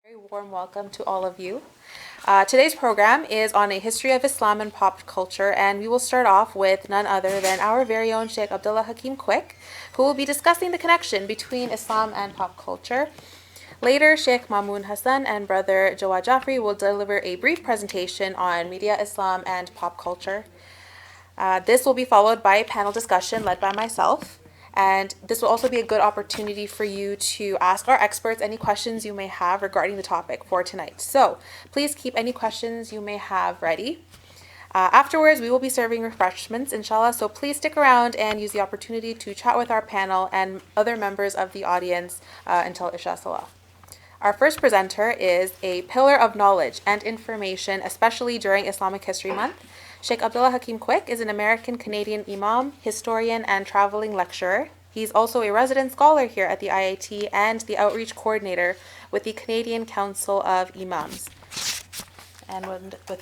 Very warm welcome to all of you. Today's program is on a history of Islam and pop culture, and we will start off with none other than our very own Sheikh Abdullah Hakim Quick, who will be discussing the connection between Islam and pop culture. Later, Sheikh Mamoun Hassan and Brother Jawad Jafri will deliver a brief presentation on media, Islam, and pop culture. This will be followed by a panel discussion led by myself. And this will also be a good opportunity for you to ask our experts any questions you may have regarding the topic for tonight. So please keep any questions you may have ready. Afterwards, we will be serving refreshments, inshallah, so please stick around and use the opportunity to chat with our panel and other members of the audience until Isha Salah. Our first presenter is a pillar of knowledge and information, especially during Islamic History Month. Sheikh Abdullah Hakim Quick is an American-Canadian imam, historian, and traveling lecturer. He's also a resident scholar here at the IIT and the outreach coordinator with the Canadian Council of Imams. And without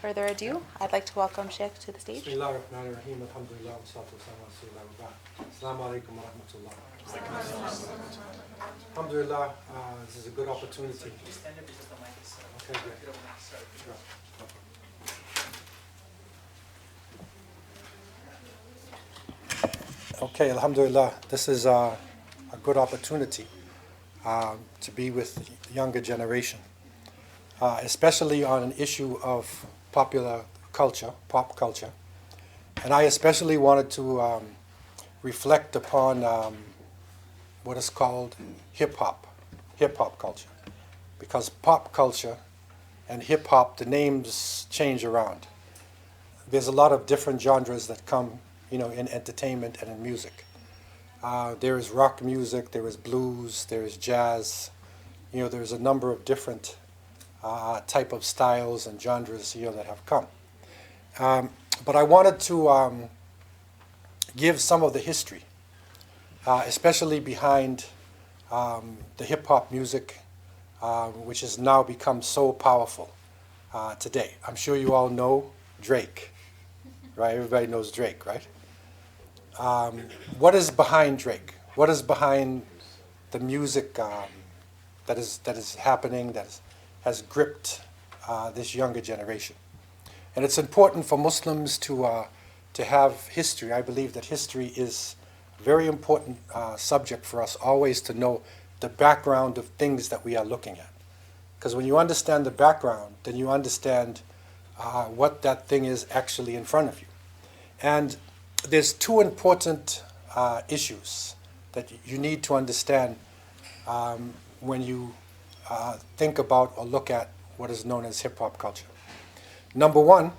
further ado, I'd like to welcome Sheikh to the stage. Bismillahirrahmanirrahim. Alhamdulillah. Assalamu alaikum wa rahmatullah. Alhamdulillah, this is a good opportunity. Okay, great. Sure. Okay, alhamdulillah, this is a good opportunity to be with the younger generation, especially on an issue of popular culture, pop culture. And I especially wanted to reflect upon what is called hip-hop culture. Because pop culture and hip-hop, the names change around. There's a lot of different genres that come in entertainment and in music. There is rock music, there is blues, there is jazz. There's a number of different type of styles and genres that have come. But I wanted to give some of the history, especially behind the hip-hop music, which has now become so powerful today. I'm sure you all know Drake, right? Everybody knows Drake, right? What is behind Drake? What is behind the music that is happening, that has gripped this younger generation? And it's important for Muslims to have history. I believe that history is a very important subject for us always to know the background of things that we are looking at. Because when you understand the background, then you understand what that thing is actually in front of you. And there's two important issues that you need to understand when you think about or look at what is known as hip-hop culture. Number one,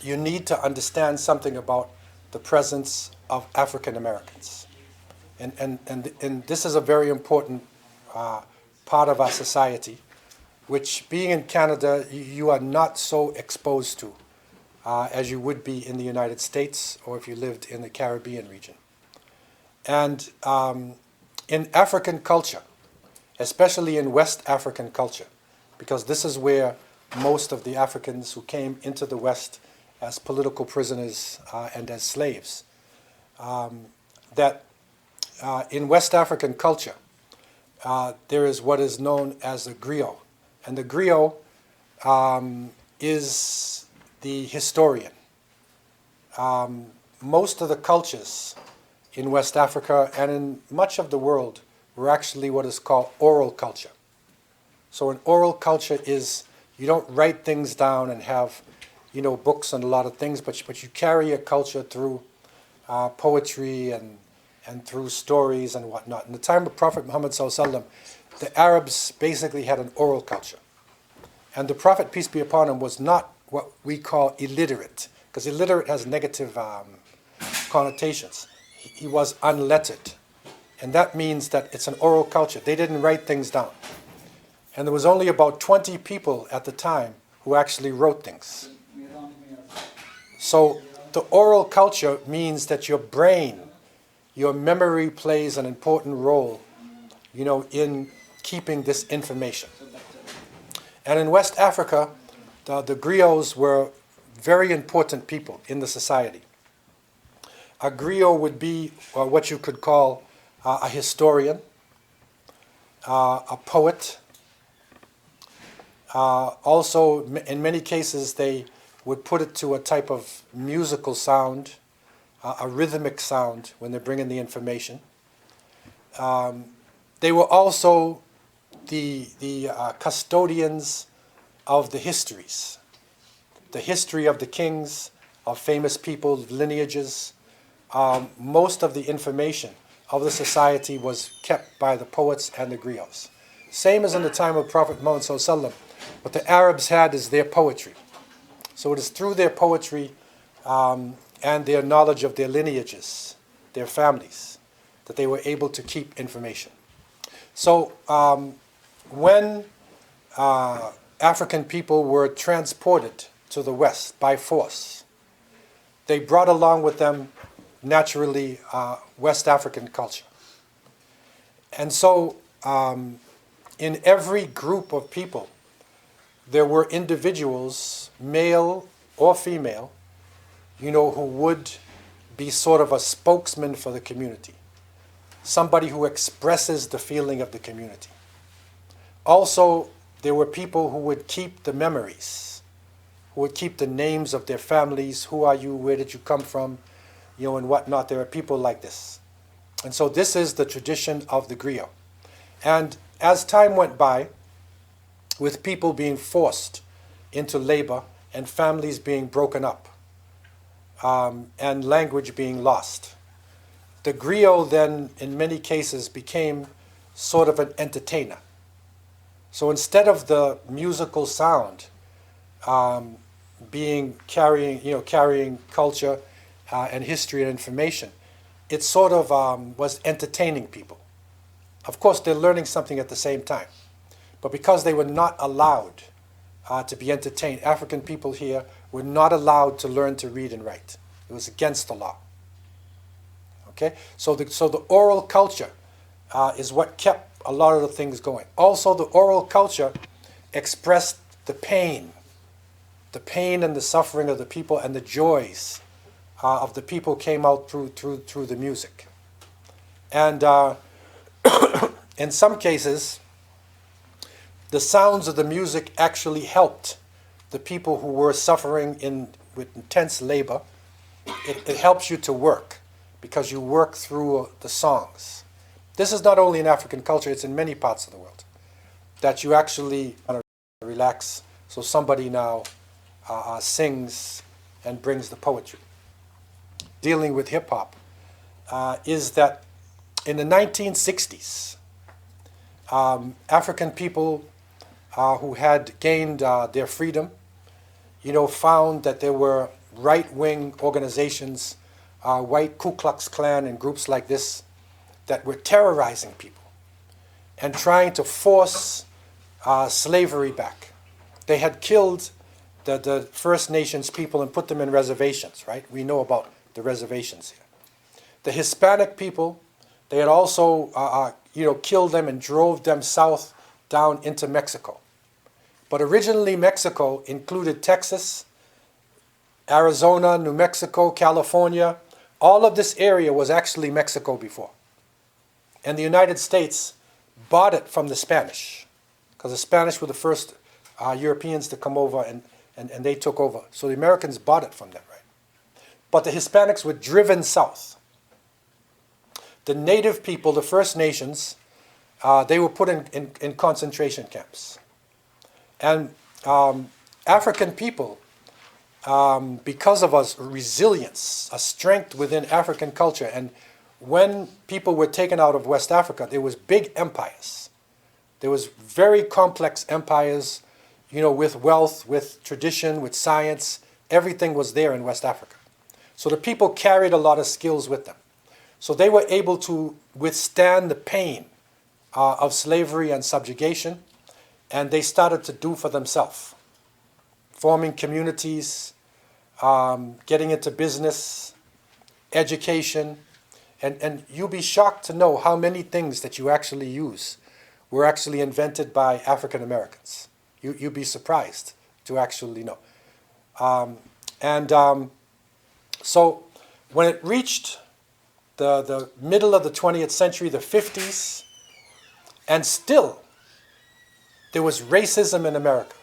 you need to understand something about the presence of African Americans. And this is a very important part of our society, which being in Canada, you are not so exposed to as you would be in the United States or if you lived in the Caribbean region. And in African culture, especially in West African culture, because this is where most of the Africans who came into the West as political prisoners and as slaves, that in West African culture, there is what is known as a griot. And the griot is the historian. Most of the cultures in West Africa and in much of the world were actually what is called oral culture. So an oral culture is, you don't write things down and have, books and a lot of things, but you carry a culture through poetry and through stories and whatnot. In the time of Prophet Muhammad ﷺ, the Arabs basically had an oral culture. And the Prophet, peace be upon him, was not what we call illiterate, because illiterate has negative connotations. He was unlettered. And that means that it's an oral culture. They didn't write things down. And there was only about 20 people at the time who actually wrote things. So the oral culture means that your brain, your memory plays an important role, in keeping this information. And in West Africa, the griots were very important people in the society. A griot would be what you could call a historian, a poet, Also, in many cases, they would put it to a type of musical sound, a rhythmic sound when they're bringing the information. They were also the custodians of the histories, the history of the kings, of famous people, lineages. Most of the information of the society was kept by the poets and the griots. Same as in the time of Prophet Muhammad Sallallahu. What the Arabs had is their poetry. So it is through their poetry and their knowledge of their lineages, their families, that they were able to keep information. So when African people were transported to the West by force, they brought along with them naturally West African culture. And so in every group of people, there were individuals, male or female, who would be sort of a spokesman for the community, somebody who expresses the feeling of the community. Also, there were people who would keep the memories, who would keep the names of their families, who are you, where did you come from, and whatnot. There are people like this. And so this is the tradition of the griot. And as time went by, with people being forced into labor and families being broken up and language being lost, the griot then, in many cases, became sort of an entertainer. So instead of the musical sound carrying culture and history and information, it sort of was entertaining people. Of course, they're learning something at the same time. But because they were not allowed to be entertained, African people here were not allowed to learn to read and write. It was against the law. Okay? So the oral culture is what kept a lot of the things going. Also, the oral culture expressed the pain and the suffering of the people, and the joys of the people came out through the music. And in some cases, the sounds of the music actually helped the people who were suffering with intense labor. It helps you to work because you work through the songs. This is not only in African culture, it's in many parts of the world, that you actually relax. So somebody now sings and brings the poetry. Dealing with hip-hop is that in the 1960s, African people who had gained their freedom, found that there were right-wing organizations, white Ku Klux Klan and groups like this, that were terrorizing people and trying to force slavery back. They had killed the First Nations people and put them in reservations, right? We know about the reservations here. The Hispanic people, they had also killed them and drove them south down into Mexico. But originally Mexico included Texas, Arizona, New Mexico, California. All of this area was actually Mexico before. And the United States bought it from the Spanish, because the Spanish were the first Europeans to come over, and they took over. So the Americans bought it from them, right? But the Hispanics were driven south. The native people, the First Nations, they were put in concentration camps. And African people, because of a resilience, a strength within African culture, and when people were taken out of West Africa, there was big empires. There was very complex empires, with wealth, with tradition, with science. Everything was there in West Africa. So the people carried a lot of skills with them. So they were able to withstand the pain of slavery and subjugation, and they started to do for themselves, forming communities, getting into business, education, and you'll be shocked to know how many things that you actually use were actually invented by African Americans. You'd be surprised to actually know. So when it reached the middle of the 20th century, the 50s, and still there was racism in America.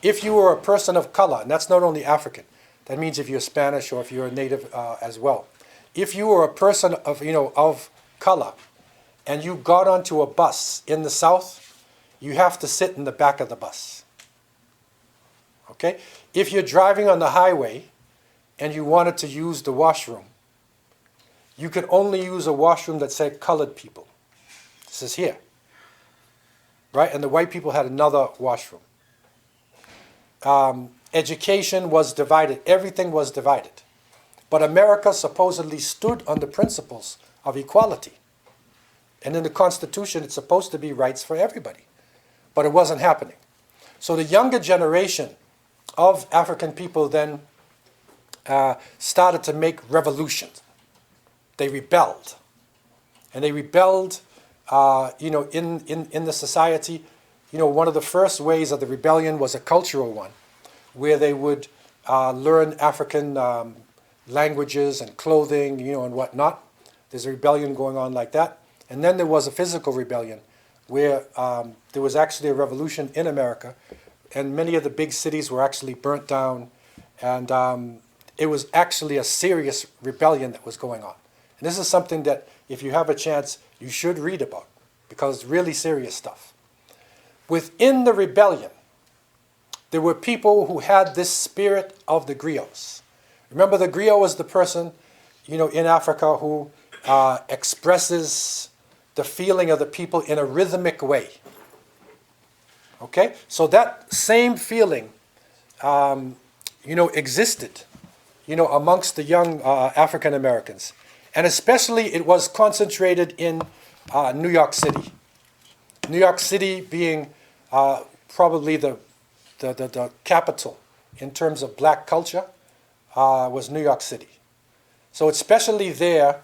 if you were a person of color, and that's not only African, that means if you're Spanish or if you're a native as well. If you were a person of, of color, and you got onto a bus in the South, you have to sit in the back of the bus. Okay? If you're driving on the highway and you wanted to use the washroom, you could only use a washroom that said colored people. This is here. Right? And the white people had another washroom. Education was divided. Everything was divided. But America supposedly stood on the principles of equality. And in the Constitution, it's supposed to be rights for everybody. But it wasn't happening. So the younger generation of African people then started to make revolutions. They rebelled. And they rebelled, in the society. One of the first ways of the rebellion was a cultural one, where they would learn African languages and clothing, and whatnot. There's a rebellion going on like that. And then there was a physical rebellion, where there was actually a revolution in America, and many of the big cities were actually burnt down, and it was actually a serious rebellion that was going on. And this is something that, if you have a chance, you should read about, because it's really serious stuff. Within the rebellion, there were people who had this spirit of the griots. Remember, the griot was the person, in Africa who expresses the feeling of the people in a rhythmic way. Okay? So that same feeling, existed, amongst the young African Americans. And especially it was concentrated in New York City. New York City being probably the capital in terms of black culture was New York City. So especially there,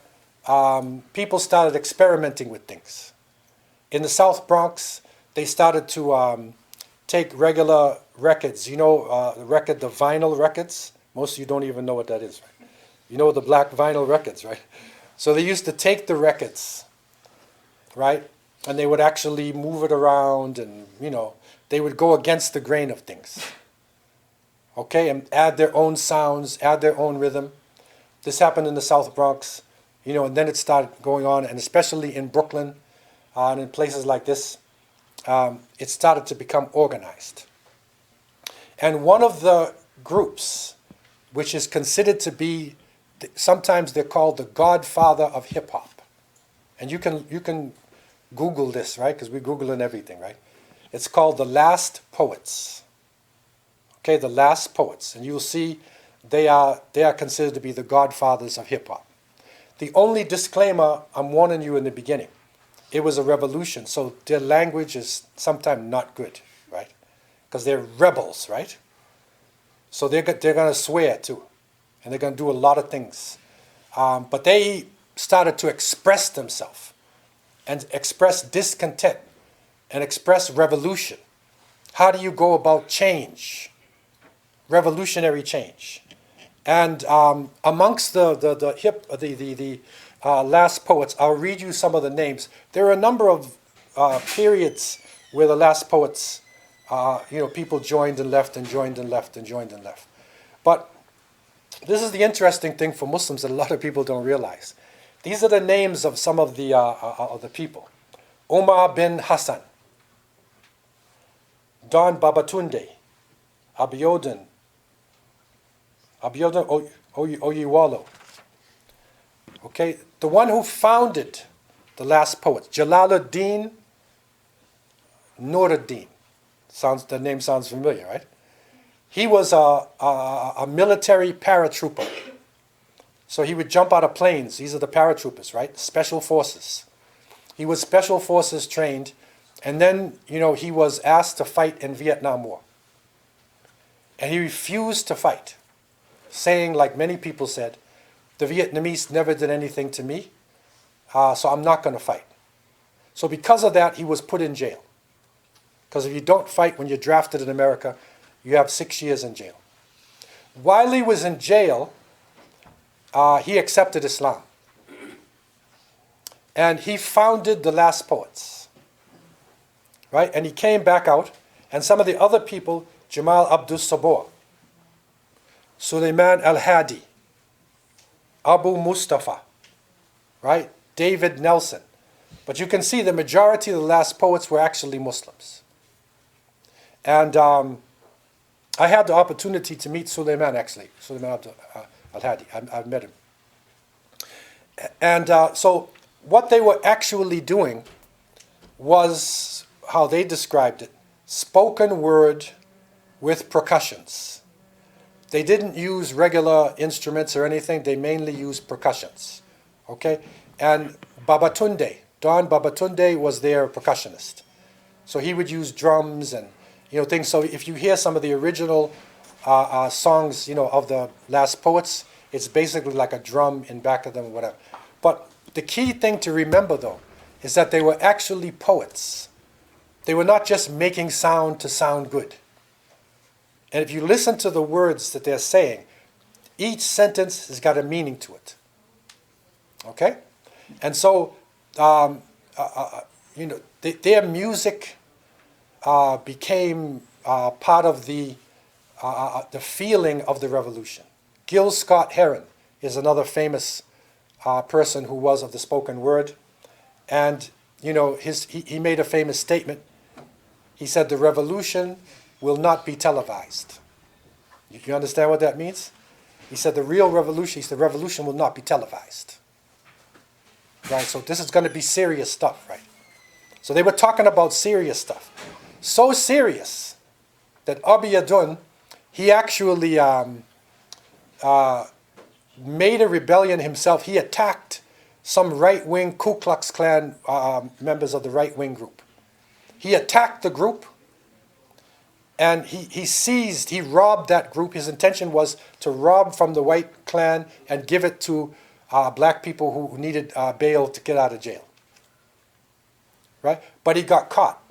people started experimenting with things. In the South Bronx, they started to take regular records. The vinyl records. Most of you don't even know what that is, right? The black vinyl records, right? So they used to take the records, right? And they would actually move it around, and, they would go against the grain of things. Okay, and add their own sounds, add their own rhythm. This happened in the South Bronx, and then it started going on, and especially in Brooklyn and in places like this, it started to become organized. And one of the groups, which is considered to be, sometimes they're called the godfather of hip-hop. And you can Google this, right? Because we're Googling everything, right? It's called the Last Poets. Okay, the Last Poets. And you'll see they are considered to be the godfathers of hip-hop. The only disclaimer, I'm warning you in the beginning, it was a revolution, so their language is sometimes not good, right? Because they're rebels, right? So they're going to swear too, and they're going to do a lot of things. But they started to express themselves and express discontent and express revolution. How do you go about change? Revolutionary change. And amongst the Last Poets, I'll read you some of the names. There are a number of periods where the Last Poets, people joined and left and joined and left and joined and left. But this is the interesting thing for Muslims that a lot of people don't realize. These are the names of some of the people. Omar bin Hassan, Don Babatunde, Abiodun Oyiwalo. Okay, the one who founded the Last Poets, Jalaluddin Nuruddin. The name sounds familiar, right? He was a military paratrooper. So he would jump out of planes. These are the paratroopers, right? Special forces. He was special forces trained, and then, he was asked to fight in Vietnam War. And he refused to fight, saying, like many people said, the Vietnamese never did anything to me, so I'm not going to fight. So because of that, he was put in jail. Because if you don't fight when you're drafted in America, you have 6 years in jail. While he was in jail, he accepted Islam. And he founded the Last Poets. Right? And he came back out, and some of the other people Jamal Abdul Sabor, Suleiman Al-Hadi, Abu Mustafa, right? David Nelson. But you can see the majority of the last poets were actually Muslims. And I had the opportunity to meet Suleiman, actually, Suleiman Al-Hadi. I've met him. And so what they were actually doing was, how they described it, spoken word with percussions. They didn't use regular instruments or anything. They mainly used percussions. Okay? And Babatunde, Don Babatunde was their percussionist. So he would use drums and things. So if you hear some of the original songs of the last poets, it's basically like a drum in back of them or whatever. But the key thing to remember, though, is that they were actually poets. They were not just making sound to sound good. And if you listen to the words that they're saying, each sentence has got a meaning to it. Okay? And so, their music became part of the feeling of the revolution. Gil Scott-Heron is another famous person who was of the spoken word. And, he made a famous statement. He said, the revolution will not be televised. You understand what that means? He said, the revolution will not be televised. Right, so this is going to be serious stuff, right? So they were talking about serious stuff. So serious that Abiyadun, he actually made a rebellion himself. He attacked some right-wing Ku Klux Klan members of the right-wing group. He attacked the group, and he robbed that group. His intention was to rob from the white Klan and give it to black people who needed bail to get out of jail. Right? But he got caught,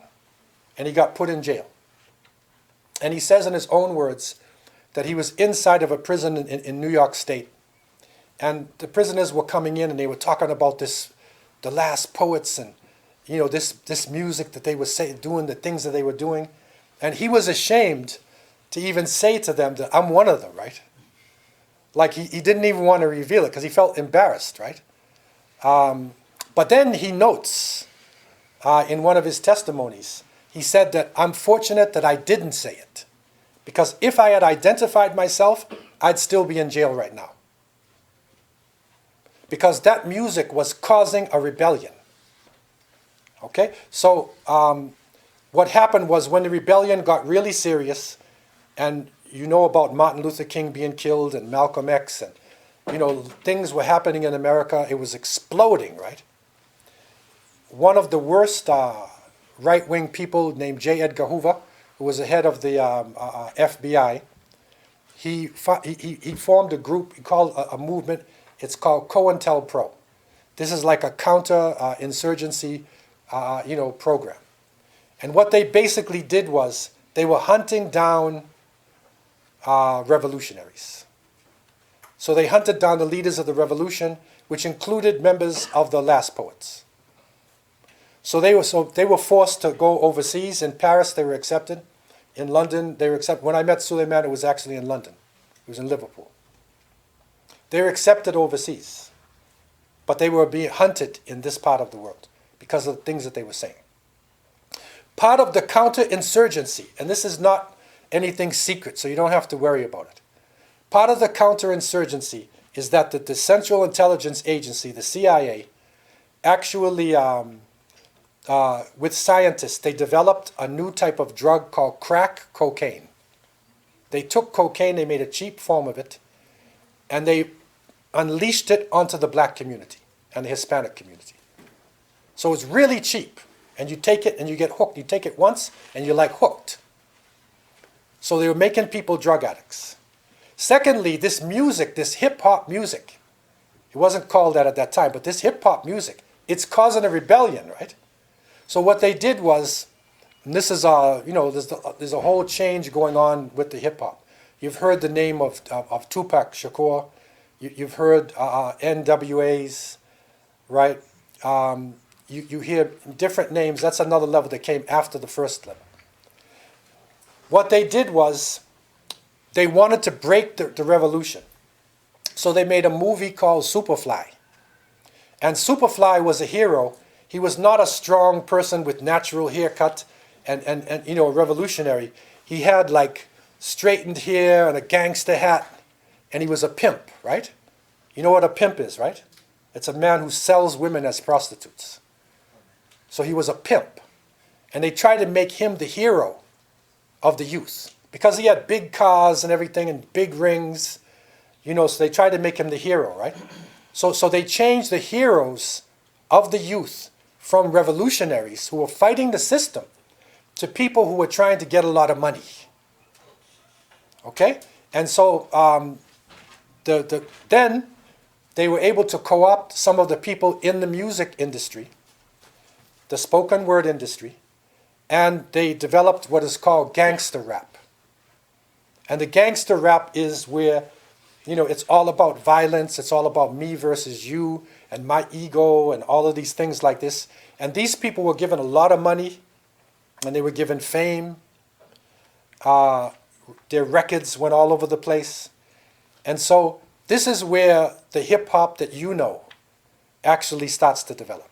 and he got put in jail. And he says in his own words that he was inside of a prison in New York State. And the prisoners were coming in, and they were talking about the last poets, and this music that they were doing, the things that they were doing. And he was ashamed to even say to them that I'm one of them, right? Like he didn't even want to reveal it because he felt embarrassed, right? But then he notes in one of his testimonies, he said that I'm fortunate that I didn't say it, because if I had identified myself, I'd still be in jail right now. Because that music was causing a rebellion. Okay? So what happened was, when the rebellion got really serious, and about Martin Luther King being killed and Malcolm X, and things were happening in America, it was exploding, right? One of the worst right-wing people, named J. Edgar Hoover, who was the head of the FBI, he formed a group, he called a movement. It's called COINTELPRO. This is like a counter-insurgency program. And what they basically did was, they were hunting down revolutionaries. So they hunted down the leaders of the revolution, which included members of the last poets. So they were forced to go overseas. In Paris, they were accepted. In London, they were accepted. When I met Suleiman, it was actually in London. It was in Liverpool. They were accepted overseas, but they were being hunted in this part of the world because of the things that they were saying. Part of the counterinsurgency, and this is not anything secret, so you don't have to worry about it. Part of the counterinsurgency is that the Central Intelligence Agency, the CIA, actually, with scientists, they developed a new type of drug called crack cocaine. They took cocaine, they made a cheap form of it, and they unleashed it onto the black community and the Hispanic community. So it's really cheap, and you take it and you get hooked. You take it once and you're like hooked. So they were making people drug addicts. Secondly, this music, this hip-hop music, it wasn't called that at that time, but this hip-hop music, it's causing a rebellion, right? So what they did was, and this is there's a whole change going on with the hip-hop. You've heard the name of Tupac Shakur. You've heard NWAs, right? You hear different names. That's another level that came after the first level. what they did was they wanted to break the revolution. So they made a movie called Superfly. And Superfly was a hero. He was not a strong person with natural haircut and a revolutionary. He had like straightened hair and a gangster hat, and he was a pimp, right? You know what a pimp is, right? It's a man who sells women as prostitutes. So he was a pimp. And they tried to make him the hero of the youth because he had big cars and everything and big rings, so they tried to make him the hero, right? So they changed the heroes of the youth from revolutionaries who were fighting the system to people who were trying to get a lot of money. Okay? And so then they were able to co-opt some of the people in the music industry, the spoken word industry, and they developed what is called gangster rap. And the gangster rap is where, it's all about violence, it's all about me versus you, and my ego, and all of these things like this. And these people were given a lot of money, and they were given fame. Their records went all over the place. And so this is where the hip-hop that actually starts to develop.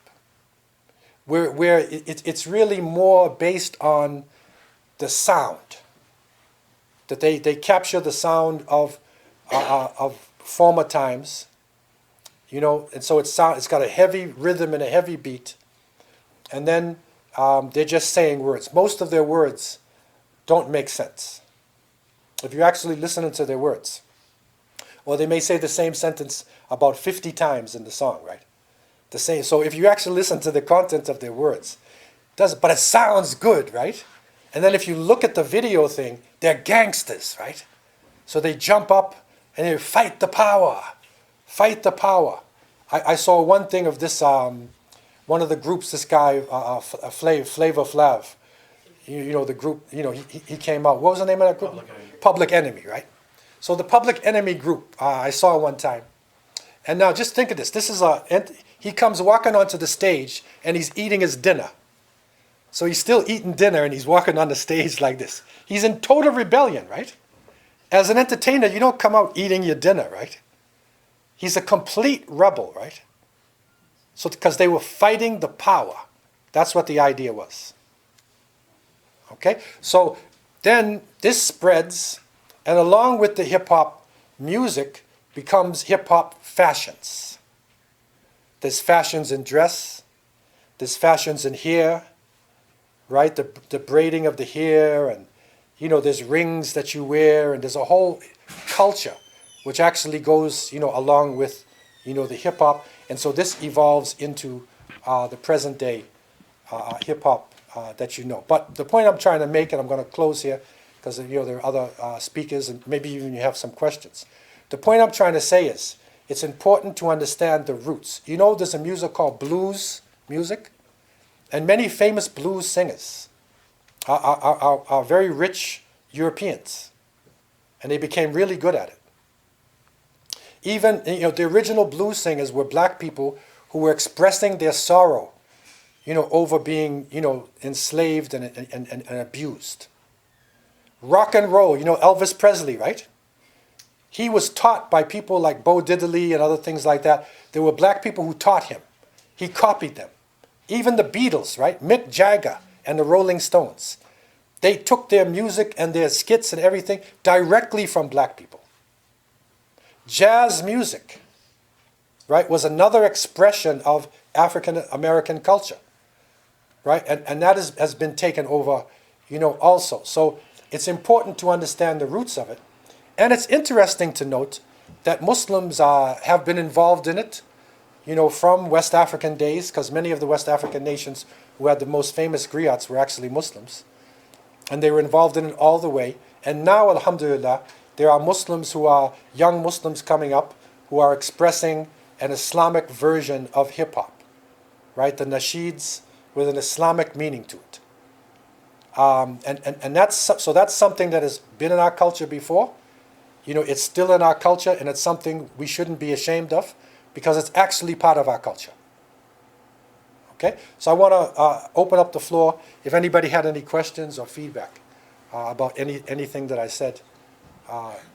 Where it's really more based on the sound. That they capture the sound of former times, and so it's got a heavy rhythm and a heavy beat, and then they're just saying words. Most of their words don't make sense if you're actually listening to their words. Or they may say the same sentence about 50 times in the song, right? The same. So if you actually listen to the content of their words, but it sounds good, right? And then if you look at the video thing, they're gangsters, right? So they jump up and they fight the power, fight the power. I saw one thing of this, one of the groups, this guy, Flavor Flav, the group, he came out. What was the name of that group? Public Enemy, right? So the Public Enemy group, I saw one time. And now just think of this. He comes walking onto the stage and he's eating his dinner. So he's still eating dinner and he's walking on the stage like this. He's in total rebellion, right? As an entertainer, you don't come out eating your dinner, right? He's a complete rebel, right? So because they were fighting the power. That's what the idea was. Okay? So then this spreads, and along with the hip-hop music becomes hip-hop fashions. There's fashions in dress, there's fashions in hair, right? The braiding of the hair, and there's rings that you wear, and there's a whole culture which actually goes, along with, the hip-hop. And so this evolves into the present day hip-hop that you know. But the point I'm trying to make, and I'm going to close here, because there are other speakers, and maybe even you have some questions. The point I'm trying to say is, it's important to understand the roots. There's a music called blues music, and many famous blues singers are very rich Europeans, and they became really good at it. Even the original blues singers were black people who were expressing their sorrow, over being enslaved and abused. Rock and roll, Elvis Presley, right? He was taught by people like Bo Diddley and other things like that. There were black people who taught him. He copied them. Even the Beatles, right? Mick Jagger and the Rolling Stones. They took their music and their skits and everything directly from black people. Jazz music, right, was another expression of African American culture, right? And that has been taken over, also. So it's important to understand the roots of it. And it's interesting to note that Muslims have been involved in it, from West African days, because many of the West African nations who had the most famous griots were actually Muslims. And they were involved in it all the way. And now, alhamdulillah, there are Muslims who are young Muslims coming up who are expressing an Islamic version of hip-hop, right? The nasheeds with an Islamic meaning to it. And that's something that has been in our culture before. It's still in our culture, and it's something we shouldn't be ashamed of because it's actually part of our culture. Okay? So I want to open up the floor if anybody had any questions or feedback about anything that I said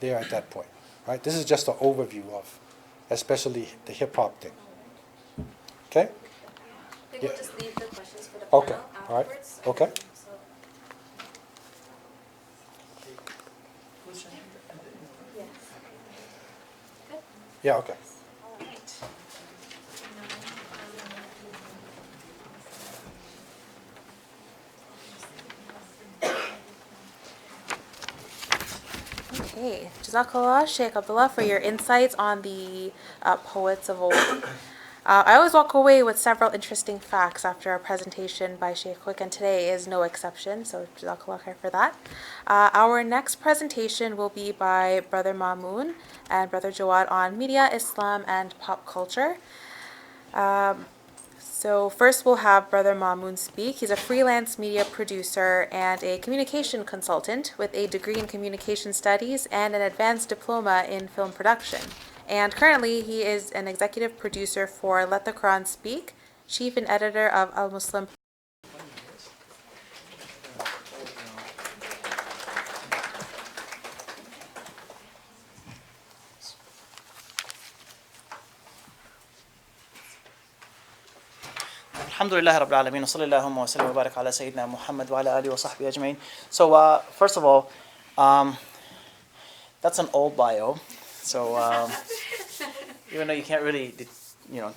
there at that point. Right? This is just an overview of, especially the hip hop thing. Okay? I think we'll just leave the questions for the Okay. panel All right. afterwards. Okay. So, yes. Good. Yeah. Okay. All right. Okay, Jazakallah, Sheikh Abdullah, for your insights on the poets of old. I always walk away with several interesting facts after a presentation by Sheikh Quick, and today is no exception, so Jazakallah khair for that. Our next presentation will be by Brother Mamoun and Brother Jawad on media, Islam, and pop culture. So first we'll have Brother Mamoun speak. He's a freelance media producer and a communication consultant with a degree in communication studies and an advanced diploma in film production. And currently he is an executive producer for Let the Quran Speak, chief and editor of Al Muslim. Alhamdulillah Rabbil Alameen, wa sallallahu wa sallam wa barak ala Sayyidina Muhammad wa ala alihi wa sahbihi ajmain. So, first of all, that's an old bio. So, even though you can't really,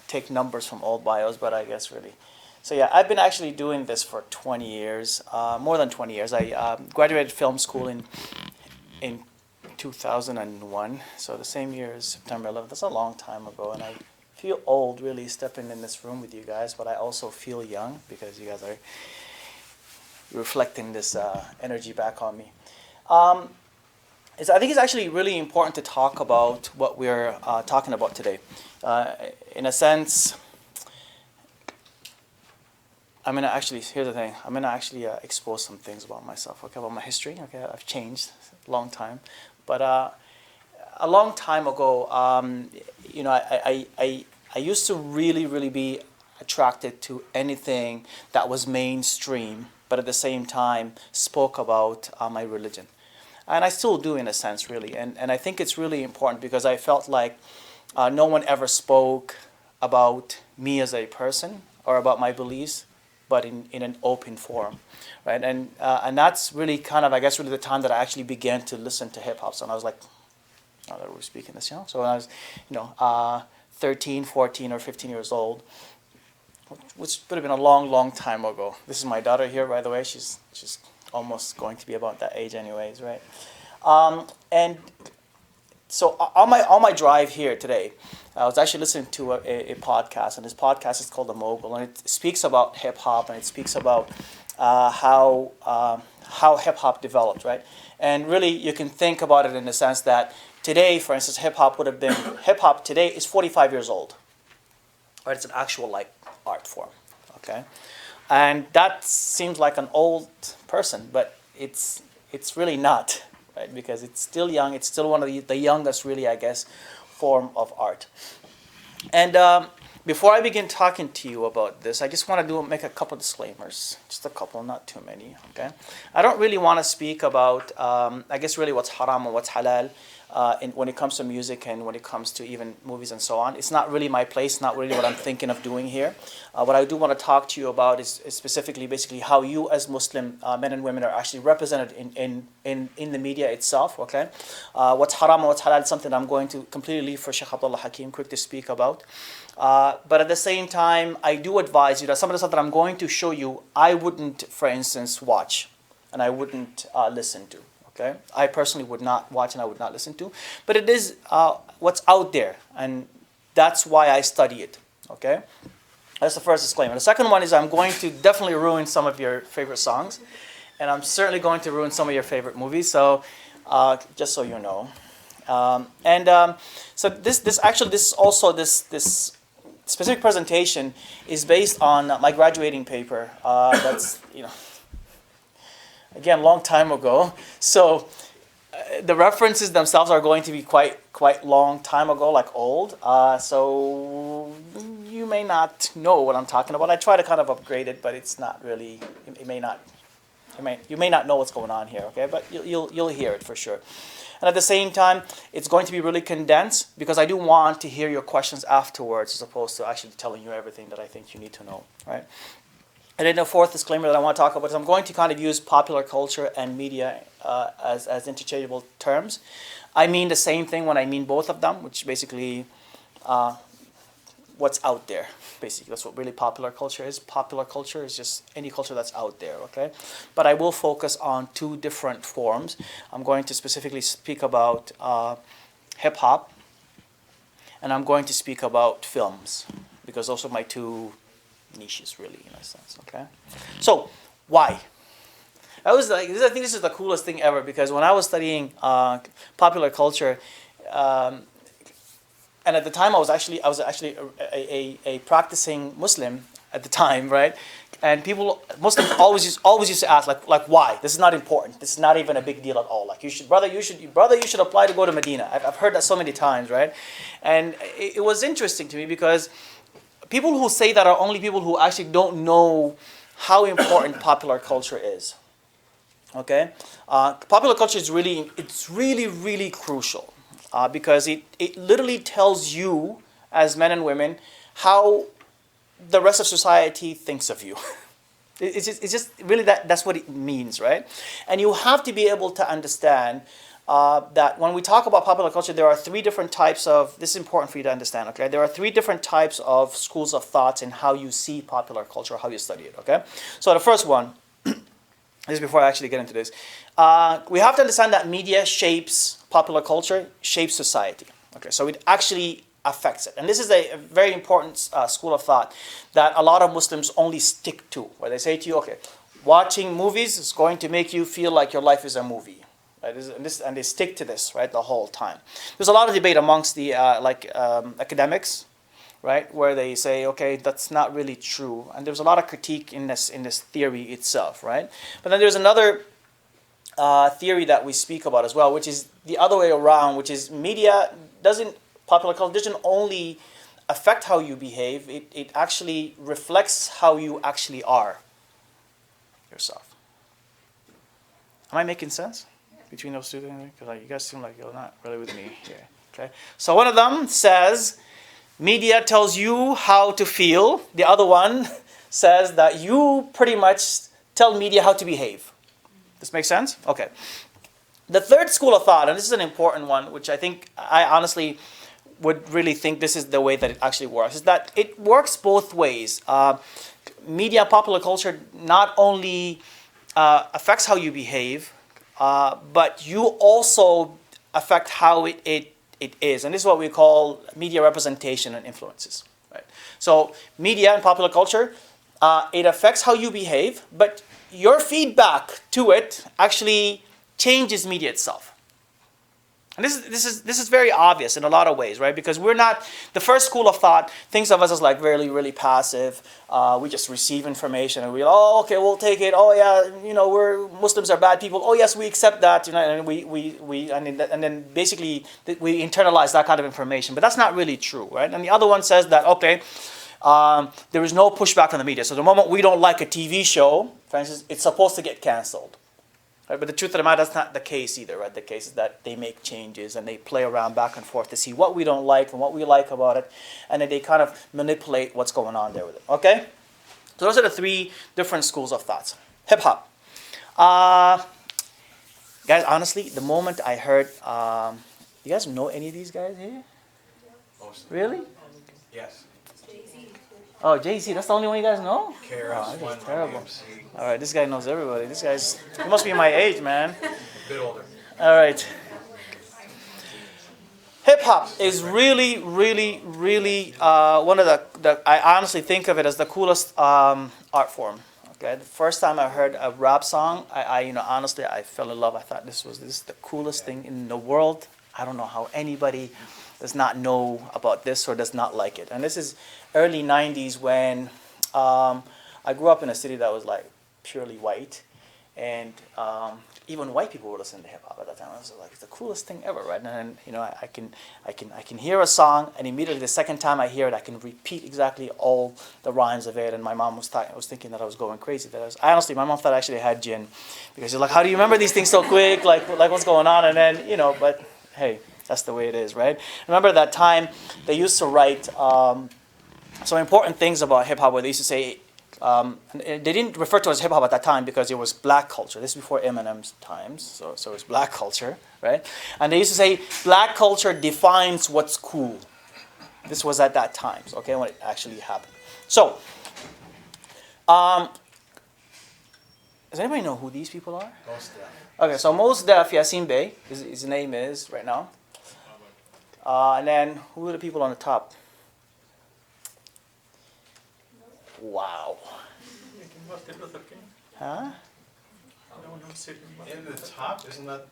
take numbers from old bios, but I guess really. So yeah, I've been actually doing this for 20 years, more than 20 years. I graduated film school in 2001, so the same year as September 11th. That's a long time ago, and I feel old really stepping in this room with you guys, but I also feel young because you guys are reflecting this energy back on me. I think it's actually really important to talk about what we're talking about today. In a sense, here's the thing, I'm gonna actually expose some things about myself, okay, about my history, okay, I've changed a long time, but a long time ago, I used to really be attracted to anything that was mainstream, but at the same time spoke about my religion. And I still do in a sense, really. And I think it's really important because I felt like no one ever spoke about me as a person or about my beliefs, but in an open forum, right? And that's really kind of, I guess, really the time that I actually began to listen to hip hop. So I was like, now that we're speaking this, So when I was, 13, 14, or 15 years old, which would have been a long time ago. This is my daughter here, by the way. She's almost going to be about that age anyways, right? And so on my drive here today, I was actually listening to a podcast, and this podcast is called The Mogul, and it speaks about hip hop, and it speaks about how hip hop developed, right? And really, you can think about it in the sense that today, for instance, hip hop today is 45 years old, right? It's an actual art form, okay? And that seems like an old person, but it's really not, right? Because it's still young. It's still one of the youngest, really, I guess, form of art. And before I begin talking to you about this, I just want to make a couple of disclaimers. Just a couple, not too many, okay? I don't really want to speak about, I guess, really what's haram and what's halal when it comes to music and when it comes to even movies and so on. It's not really my place, not really what I'm thinking of doing here. What I do want to talk to you about is specifically, basically, how you as Muslim men and women are actually represented in the media itself, okay? What's haram and what's halal is something I'm going to completely leave for Sheikh Abdullah Hakim Quick to speak about. But at the same time, I do advise you that some of the stuff that I'm going to show you, I wouldn't, for instance, watch, and I wouldn't listen to. Okay, I personally would not watch and I would not listen to, but it is what's out there, and that's why I study it. Okay, that's the first disclaimer. The second one is I'm going to definitely ruin some of your favorite songs, and I'm certainly going to ruin some of your favorite movies. So, just so you know, so this specific presentation is based on my graduating paper. That's again, long time ago. So the references themselves are going to be quite long time ago, like old. So you may not know what I'm talking about. I try to kind of upgrade it, but it's not really. It may not You may not know what's going on here, okay? But you'll hear it for sure. And at the same time, it's going to be really condensed because I do want to hear your questions afterwards as opposed to actually telling you everything that I think you need to know, right? And then the fourth disclaimer that I want to talk about is I'm going to kind of use popular culture and media as interchangeable terms. I mean the same thing when I mean both of them, which basically what's out there. Basically, that's what really popular culture is. Popular culture is just any culture that's out there, okay? But I will focus on two different forms. I'm going to specifically speak about hip-hop, and I'm going to speak about films, because those are my two niches, really, in a sense, okay? So, why? I think this is the coolest thing ever, because when I was studying popular culture, and at the time I was actually a practicing Muslim at the time, right? And Muslims always used to ask like why? This is not important. This is not even a big deal at all. Like you should apply to go to Medina. I've heard that so many times, right? And it was interesting to me because people who say that are only people who actually don't know how important popular culture is. Okay, popular culture is really crucial. Because it literally tells you, as men and women, how the rest of society thinks of you. It's just really that's what it means, right? And you have to be able to understand that when we talk about popular culture, there are three different types of, this is important for you to understand, okay? There are three different types of schools of thoughts in how you see popular culture, how you study it, okay? So the first one, this is before I actually get into this, we have to understand that media shapes popular culture, shapes society. Okay, so it actually affects it. And this is a very important school of thought that a lot of Muslims only stick to, where they say to you, okay, watching movies is going to make you feel like your life is a movie. Right? And they stick to this, right, the whole time. There's a lot of debate amongst the academics, right, where they say, okay, that's not really true. And there's a lot of critique in this theory itself, right? But then there's another theory that we speak about as well, which is the other way around, which is popular culture doesn't only affect how you behave, it actually reflects how you actually are yourself. Am I making sense between those two things? Because you guys seem like you're not really with me here. Okay, so one of them says media tells you how to feel. The other one says that you pretty much tell media how to behave. This makes sense? Okay. The third school of thought, and this is an important one, which I honestly would really think this is the way that it actually works, is that it works both ways. Media, popular culture not only affects how you behave, but you also affect how it is. And this is what we call media representation and influences. Right? So media and popular culture, it affects how you behave, but your feedback to it actually changes media itself. And this is very obvious in a lot of ways, right? Because we're not, the first school of thought thinks of us as like really, really passive. We just receive information and okay, we'll take it. Oh yeah, Muslims are bad people. Oh yes, we accept that. And then basically we internalize that kind of information. But that's not really true, right? And the other one says that, okay, there is no pushback on the media. So the moment we don't like a TV show, for instance, it's supposed to get canceled. Right? But the truth of the matter, that's not the case either. Right? The case is that they make changes and they play around back and forth to see what we don't like and what we like about it, and then they kind of manipulate what's going on there with it. Okay? So those are the three different schools of thoughts. Hip hop. Guys, honestly, the moment I heard, you guys know any of these guys here? Really? Yes. Oh, Jay-Z, that's the only one you guys know? KRS This is terrible. All right, this guy knows everybody. He must be my age, man. A bit older. All right. Hip-hop is really, really, really one of I honestly think of it as the coolest art form. Okay, the first time I heard a rap song, honestly, I fell in love. I thought this is the coolest thing in the world. I don't know how anybody does not know about this or does not like it. And this is early 90s when I grew up in a city that was like purely white. and even white people were listening to hip hop at that time. I was like, it's the coolest thing ever, right? And then, I can hear a song, and immediately the second time I hear it, I can repeat exactly all the rhymes of it. And my mom was thinking that I was going crazy. Honestly, my mom thought I actually had jinn, because she's like, how do you remember these things so quick? Like what's going on? And then, but hey, that's the way it is, right? Remember that time they used to write some important things about hip hop, where they used to say. They didn't refer to it as hip hop at that time because it was black culture. This is before Eminem's times, so it's black culture, right? And they used to say black culture defines what's cool. This was at that time, okay, when it actually happened. So, does anybody know who these people are? Most Def. Okay, so Mos Def, Yasin Bey, his name is right now. And then who are the people on the top? Wow. Huh? In the top, isn't that?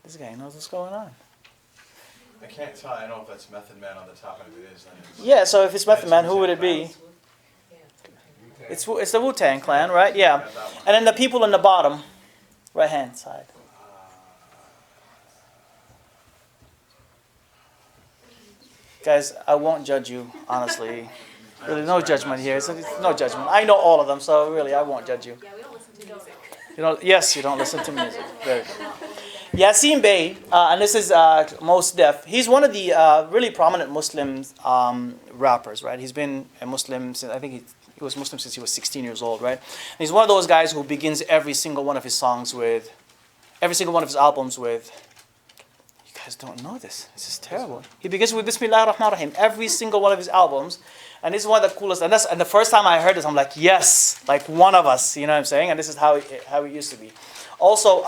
This guy knows what's going on. I can't tell. I don't know if that's Method Man on the top, and if it is, then it's. Yeah, so if it's Method Man, who would it be? It's the Wu-Tang Clan, right? Yeah. And then the people in the bottom, right-hand side. Guys, I won't judge you, honestly. Really, no judgment here. It's no judgment. I know all of them, so really, I won't judge you. Yeah, we don't listen to music. Yes, you don't listen to music. Very good. Yasin Bey, and this is Mos Def. He's one of the really prominent Muslim rappers, right? He's been a Muslim since, I think he was Muslim since he was 16 years old, right? And he's one of those guys who begins every single one of his albums with, you guys don't know this. This is terrible. He begins with Bismillah ar-Rahman ar-Rahim. Every single one of his albums. And this is one of the coolest. And the first time I heard this, I'm like, yes, like one of us. You know what I'm saying? And this is how it used to be. Also,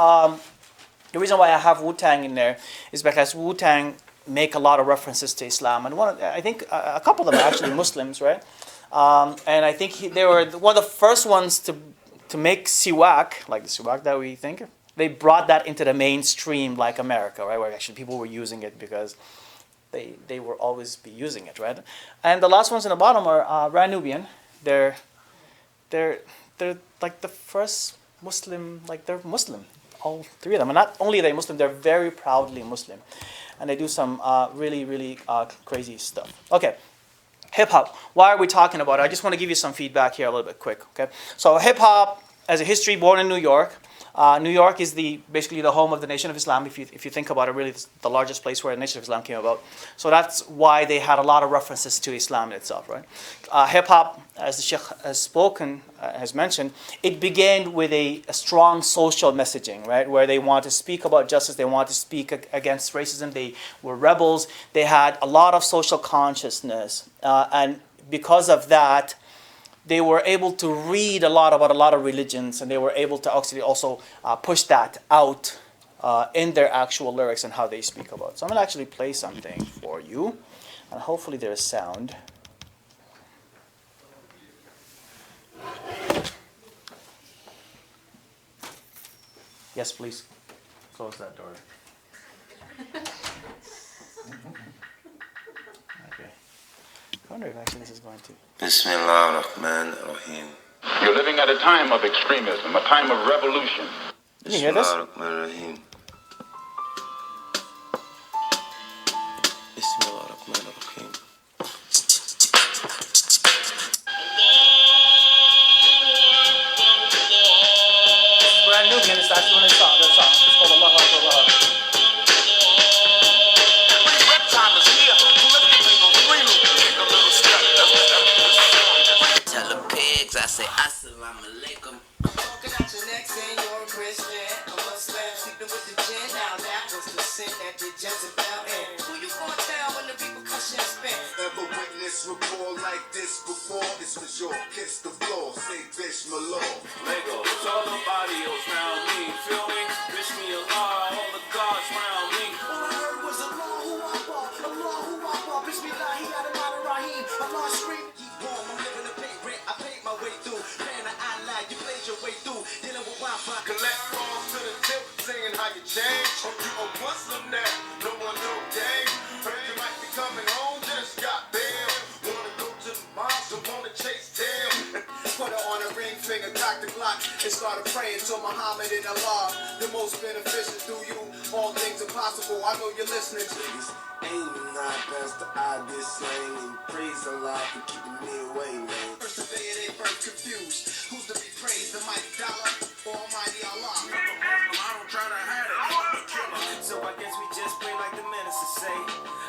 the reason why I have Wu-Tang in there is because Wu-Tang make a lot of references to Islam. And I think a couple of them are actually Muslims, right? And I think they were one of the first ones to make siwak, like the siwak that we think. They brought that into the mainstream, like America, right? Where actually people were using it because they will always be using it, right? And the last ones in the bottom are Ranubian. They're like the first Muslim, like they're Muslim, all three of them. And not only are they Muslim, they're very proudly Muslim. And they do some really, really crazy stuff. Okay, hip-hop. Why are we talking about it? I just want to give you some feedback here a little bit quick, okay? So hip-hop, as a history, born in New York. New York is basically the home of the Nation of Islam. If you think about it, really, it's the largest place where the Nation of Islam came about. So that's why they had a lot of references to Islam in itself, right? Hip hop, as the Sheikh has mentioned, it began with a strong social messaging, right? Where they want to speak about justice, they want to speak against racism. They were rebels. They had a lot of social consciousness, and because of that, they were able to read a lot about a lot of religions, and they were able to actually also push that out in their actual lyrics and how they speak about it. So I'm going to actually play something for you, and hopefully there's sound. Yes, please. Close that door. Okay. I wonder if actually this is going to... Bismillah ar-Rahman ar-Rahim. You're living at a time of extremism, a time of revolution. Can you hear this? Bismillah ar-Rahman ar-Rahim. Bismillah ar-Rahman ar-Rahim. This is brand new, and it's actually one of the songs. It's called Allah Akbar, Allah Akbar. Tell the pigs I say Assalamu alaikum. Walking out your neck saying you're a Christian, a Muslim, sleeping with the gin. Now that was the sin that did Jezebel in. Who you gonna tell when the repercussions spin? Ever witness rapport like this before? This was your kiss the floor, say bish my lord. Lego, it's all the body around me, feel me? Wish me Allah, all the gods round me. All I heard was Allahu Akbar, Bismillah, Rahim. Allah scream, keep warm, I'm living to pay rent, I paid my way through. Paying the eye you played your way through. Dealing with Wi-Fi. Collect calls to the tip, singing how you change. Hope you a Muslim now, no one no game. Heard you might be coming home, just got bail. Wanna go to the mosque, don't wanna chase tail. Put her on a ring finger, cock the the Glock and started praying to Muhammad and Allah. The most beneficial through you, all things are possible. I know you're listening. Ain't not best I this sing and praise Allah for keeping me away, man. First the day of their birth confused. Who's to be praised, the mighty dollar or Almighty Allah? I don't try to hide it. I'm a killer. So I guess we just pray like the minister say.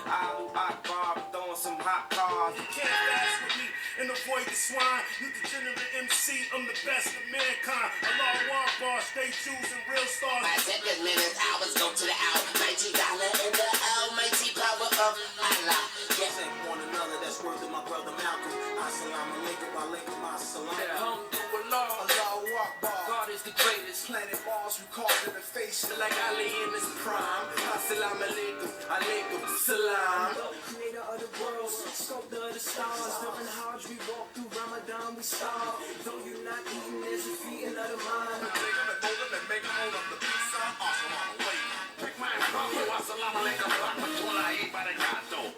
Allahu Akbar, throwing some hot cars. You can't fast with me and avoid the swine. You degenerate MC, I'm the best of mankind. Allahu Akbar, stay choosing real stars. My seconds, minutes, hours go to the almighty dollar and the almighty power of Allah. Yes. Thank one another, that's worth of my brother Malcolm. Assalamu alaikum, alaikum assalam. Alhamdulillah, Allahu Akbar. God is the greatest. Planet Mars, we called in the face. Like Ali in his prime. Assalamu alaikum, alaikum salam. Creator of the world, sculptor of the stars. During Hajj, we walk through Ramadan, we starve. Though you're not eating, there's a feeding of the mind.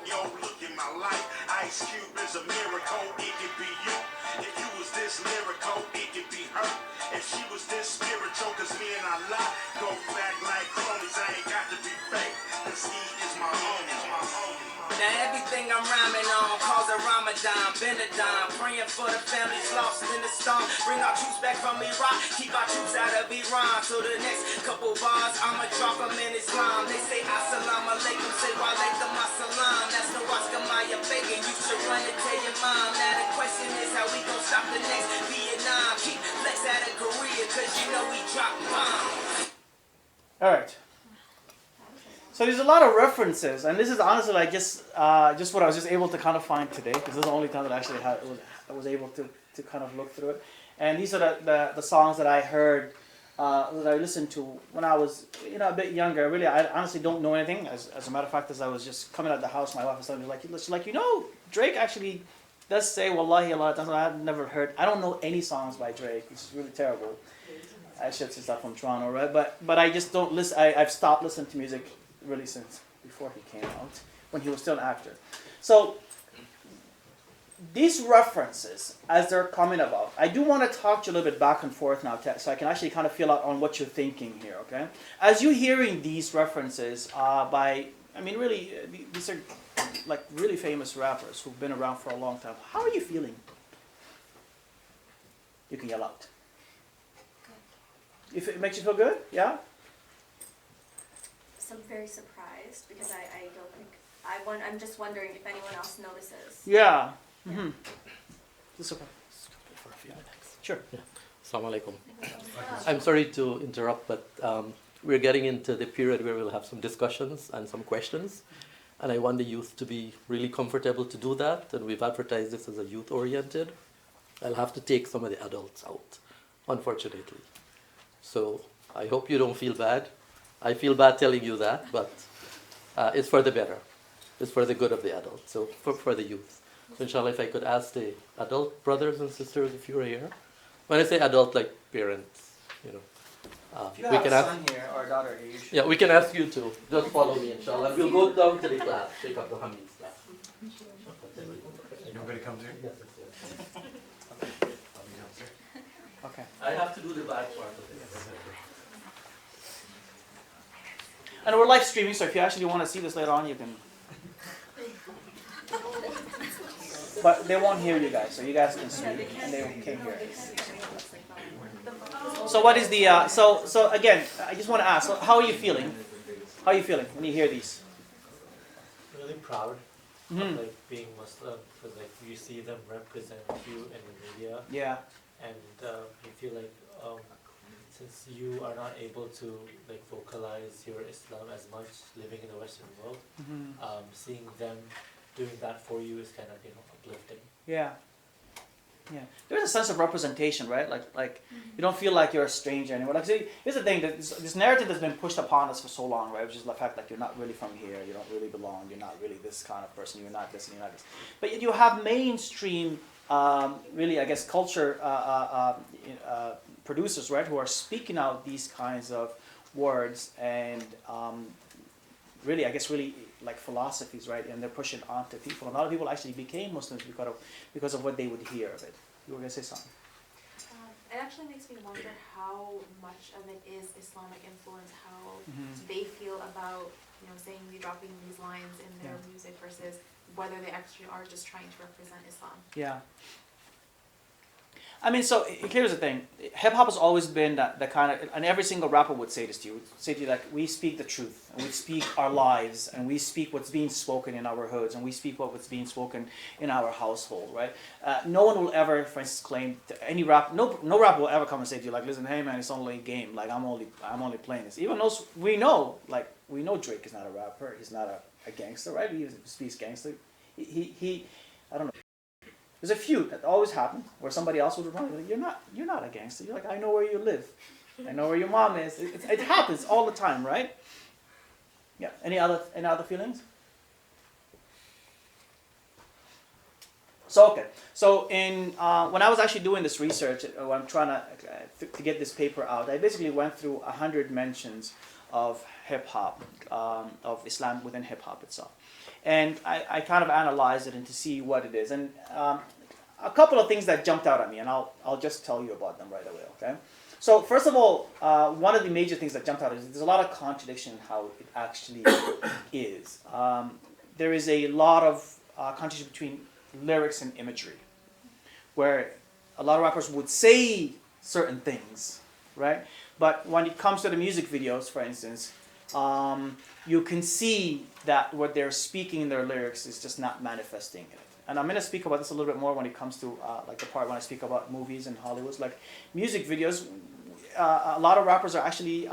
Yo, look at my life. Ice Cube is a miracle. It could be you. If you was this lyrical, it could be her. If she was this spiritual, cause me and Allah go back like cronies. I ain't got to be fake. Cause he is my homie, my homie. Now everything I'm rhyming on calls a Ramadan, Benadine. Praying for the families lost in the storm. Bring our troops back from Iraq, keep our troops out of Iran. So the next couple bars, I'ma drop them in Islam. They say Assalamu alaikum, say walaikum assalam. That's the Oscar Maya begging, you should run and tell your mom. Now the question is how we gon' stop the next Vietnam. Keep Lex out of Korea, cause you know we drop bombs. All right. So there's a lot of references, and this is honestly like just what I was just able to kind of find today, because this is the only time that I actually I was able to kind of look through it. And these are the songs that I heard, that I listened to when I was a bit younger. Really, I honestly don't know anything. As a matter of fact, as I was just coming out of the house, my wife was telling me like Drake actually does say Wallahi Allah. I've never heard. I don't know any songs by Drake, which is really terrible. I should say that from Toronto, right? But I just don't listen. I've stopped listening to music really since before he came out, when he was still an actor. So these references, as they're coming about, I do want to talk to you a little bit back and forth now, so I can actually kind of feel out on what you're thinking here, okay? As you're hearing these references really, these are like really famous rappers who've been around for a long time. How are you feeling? You can yell out. If it makes you feel good, yeah? I'm very surprised because I don't think I'm just wondering if anyone else notices. Yeah. Mm-hmm. Just okay. For a few minutes. Sure. Yeah. Assalamu alaikum. I'm sorry to interrupt, but we're getting into the period where we'll have some discussions and some questions, and I want the youth to be really comfortable to do that. And we've advertised this as a youth-oriented. I'll have to take some of the adults out, unfortunately. So I hope you don't feel bad. I feel bad telling you that, but it's for the better. It's for the good of the adults, so for the youth. So inshallah, if I could ask the adult brothers and sisters if you're here. When I say adult, like parents, if you we have can a ask, son here or a daughter here, you should. yeah, we can ask you to. Just follow me, inshallah. We'll go down to the class, Sheikh Abdullah Hamid's class. You want me to come too? Yes, yes. I'll be downstairs. Okay. I have to do the bad part of it. And we're live streaming, so if you actually want to see this later on, you can. But they won't hear you guys, so you guys can speak, and they can't hear it. So what is the? So again, I just want to ask, how are you feeling? How are you feeling when you hear these? Really proud Mm-hmm. of being Muslim, because you see them represent you in the media. Yeah. And you feel since you are not able to vocalize your Islam as much living in the Western world, seeing them doing that for you is kind of uplifting. Yeah. Yeah. There's a sense of representation, right? Like you don't feel like you're a stranger anymore. Like, see, here's the thing: that this narrative has been pushed upon us for so long, right? Which is the fact that you're not really from here, you don't really belong, you're not really this kind of person, you're not this and you're not this. But yet you have mainstream, really, I guess, culture producers, right, who are speaking out these kinds of words and really, I guess, really like philosophies, right? And they're pushing onto people. And a lot of people actually became Muslims because of what they would hear of it. You were going to say something? It actually makes me wonder how much of it is Islamic influence, how Mhm. they feel about, saying dropping these lines in their Yeah. music versus whether they actually are just trying to represent Islam. Yeah. I mean, so here's the thing. Hip hop has always been that kind of, and every single rapper would say this to you. Would say to you like, we speak the truth, and we speak our lives, and we speak what's being spoken in our hoods, and we speak what's being spoken in our household, right? No one will ever, for instance, claim any rap. No rapper will ever come and say to you like, listen, hey man, it's only a game. Like I'm only playing this. Even though we know Drake is not a rapper. He's not a gangster, right? He speaks gangster. He I don't know. There's a few that always happen where somebody else would remind you, you're not a gangster. You're like, I know where you live. I know where your mom is. It happens all the time, right? Yeah. Any other feelings? So, okay. So when I was actually doing this research, when I'm trying to get this paper out, I basically went through 100 mentions of hip-hop, of Islam within hip-hop itself. And I kind of analyzed it and to see what it is. And a couple of things that jumped out at me, and I'll just tell you about them right away, okay? So first of all, one of the major things that jumped out is there's a lot of contradiction in how it actually is. There is a lot of contradiction between lyrics and imagery, where a lot of rappers would say certain things, right? But when it comes to the music videos, for instance, you can see that what they're speaking in their lyrics is just not manifesting it. And I'm going to speak about this a little bit more when it comes to like the part when I speak about movies and Hollywood. Like music videos, a lot of rappers are actually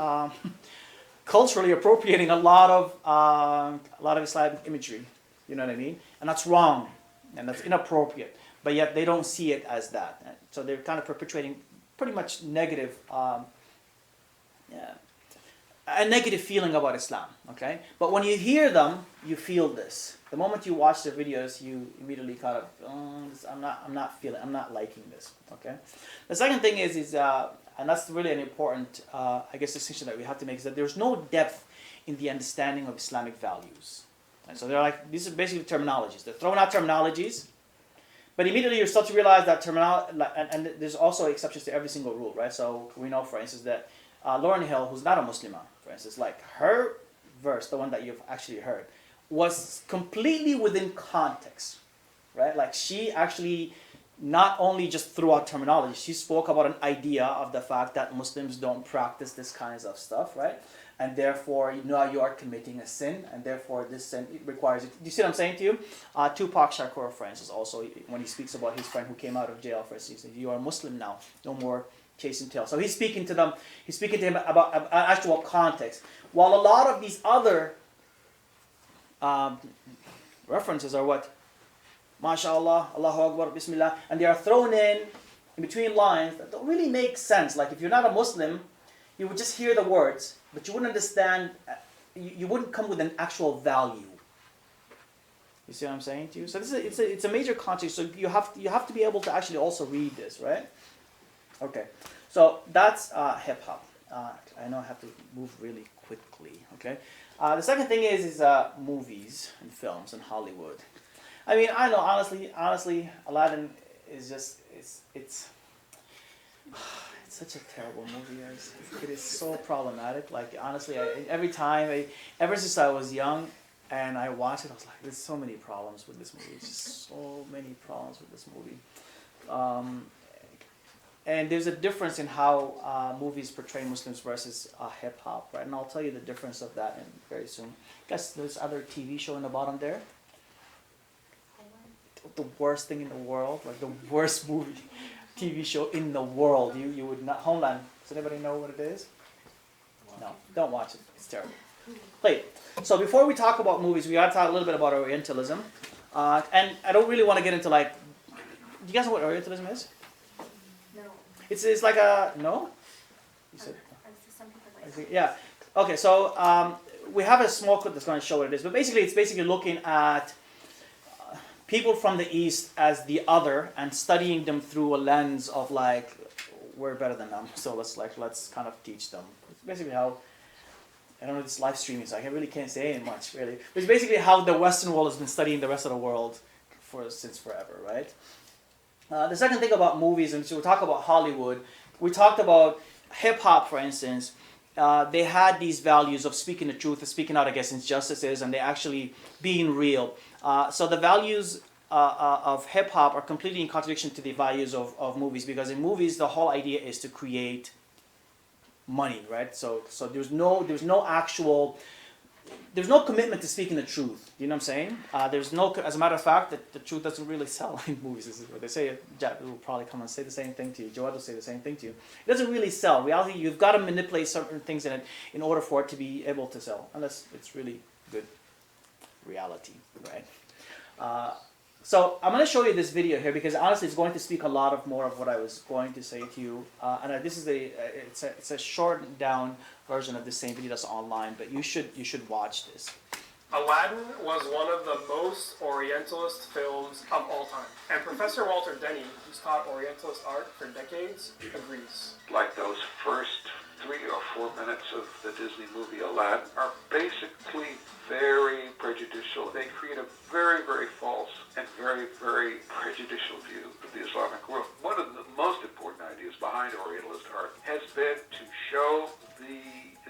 culturally appropriating a lot of Islamic imagery. You know what I mean? And that's wrong, and that's inappropriate. But yet they don't see it as that. So they're kind of perpetuating pretty much negative. A negative feeling about Islam, okay? But when you hear them, you feel this. The moment you watch their videos, you immediately kind of, I'm not liking this, okay? The second thing is and that's really an important, distinction that we have to make, is that there's no depth in the understanding of Islamic values. And so they're like, these are basically terminologies. They're throwing out terminologies, but immediately you start to realize that terminology, and there's also exceptions to every single rule, right? So we know, for instance, that Lauryn Hill, who's not a Muslimah, for instance, like her verse, the one that you've actually heard, was completely within context, right? Like she actually not only just threw out terminology, she spoke about an idea of the fact that Muslims don't practice this kinds of stuff, right? And therefore, you are committing a sin, and therefore this sin requires it. Do you see what I'm saying to you? Tupac Shakur, for instance, also, when he speaks about his friend who came out of jail, for instance, he said, you are a Muslim now, no more chasing tail. So he's speaking to him about actual context. While a lot of these other references are what? MashaAllah, Allahu Akbar, Bismillah, and they are thrown in between lines that don't really make sense. Like if you're not a Muslim, you would just hear the words, but you wouldn't understand, you wouldn't come with an actual value. You see what I'm saying to you? So it's a major context. So you have to be able to actually also read this, right? Okay, so that's hip hop. I know I have to move really quickly. Okay, the second thing is movies and films and Hollywood. I mean, I know honestly, Aladdin is just it's such a terrible movie. It is so problematic. Like honestly, ever since I was young and I watched it, I was like, there's so many problems with this movie. Just so many problems with this movie. And there's a difference in how movies portray Muslims versus hip hop, right? And I'll tell you the difference of that very soon. Guess there's other TV show in the bottom there. The worst thing in the world, like the worst movie, TV show in the world. You would not. Homeland. Does anybody know what it is? No, don't watch it. It's terrible. Play it. So before we talk about movies, we got to talk a little bit about Orientalism. And I don't really want to get into like. Do you guys know what Orientalism is? It's like a no. You said. Yeah. Okay. So we have a small clip that's going to show what it is, but basically, it's basically looking at people from the East as the other and studying them through a lens of like we're better than them, so let's kind of teach them. It's basically how I don't know this live streaming, so I really can't say much really. It's basically how the Western world has been studying the rest of the world since forever, right? The second thing about movies, and so we'll talk about Hollywood, we talked about hip hop, for instance. They had these values of speaking the truth, of speaking out against injustices, and they actually being real. So the values of hip hop are completely in contradiction to the values of movies, because in movies the whole idea is to create money, right? So there's no actual, there's no commitment to speaking the truth. You know what I'm saying? There's no, as a matter of fact, the truth doesn't really sell in movies. This is what they say. Jack will probably come and say the same thing to you. Joel will say the same thing to you. It doesn't really sell. In reality, you've got to manipulate certain things in it in order for it to be able to sell, unless it's really good reality, right? So I'm going to show you this video here because honestly, it's going to speak a lot of more of what I was going to say to you. And this is it's a shortened down version of the same video that's online, but you should watch this. Aladdin was one of the most Orientalist films of all time. And Professor Walter Denny, who's taught Orientalist art for decades, agrees. Like those first 3 or 4 minutes of the Disney movie Aladdin are basically very prejudicial. They create a very, very false and very, very prejudicial view of the Islamic world. One of the most important ideas behind Orientalist art has been to show the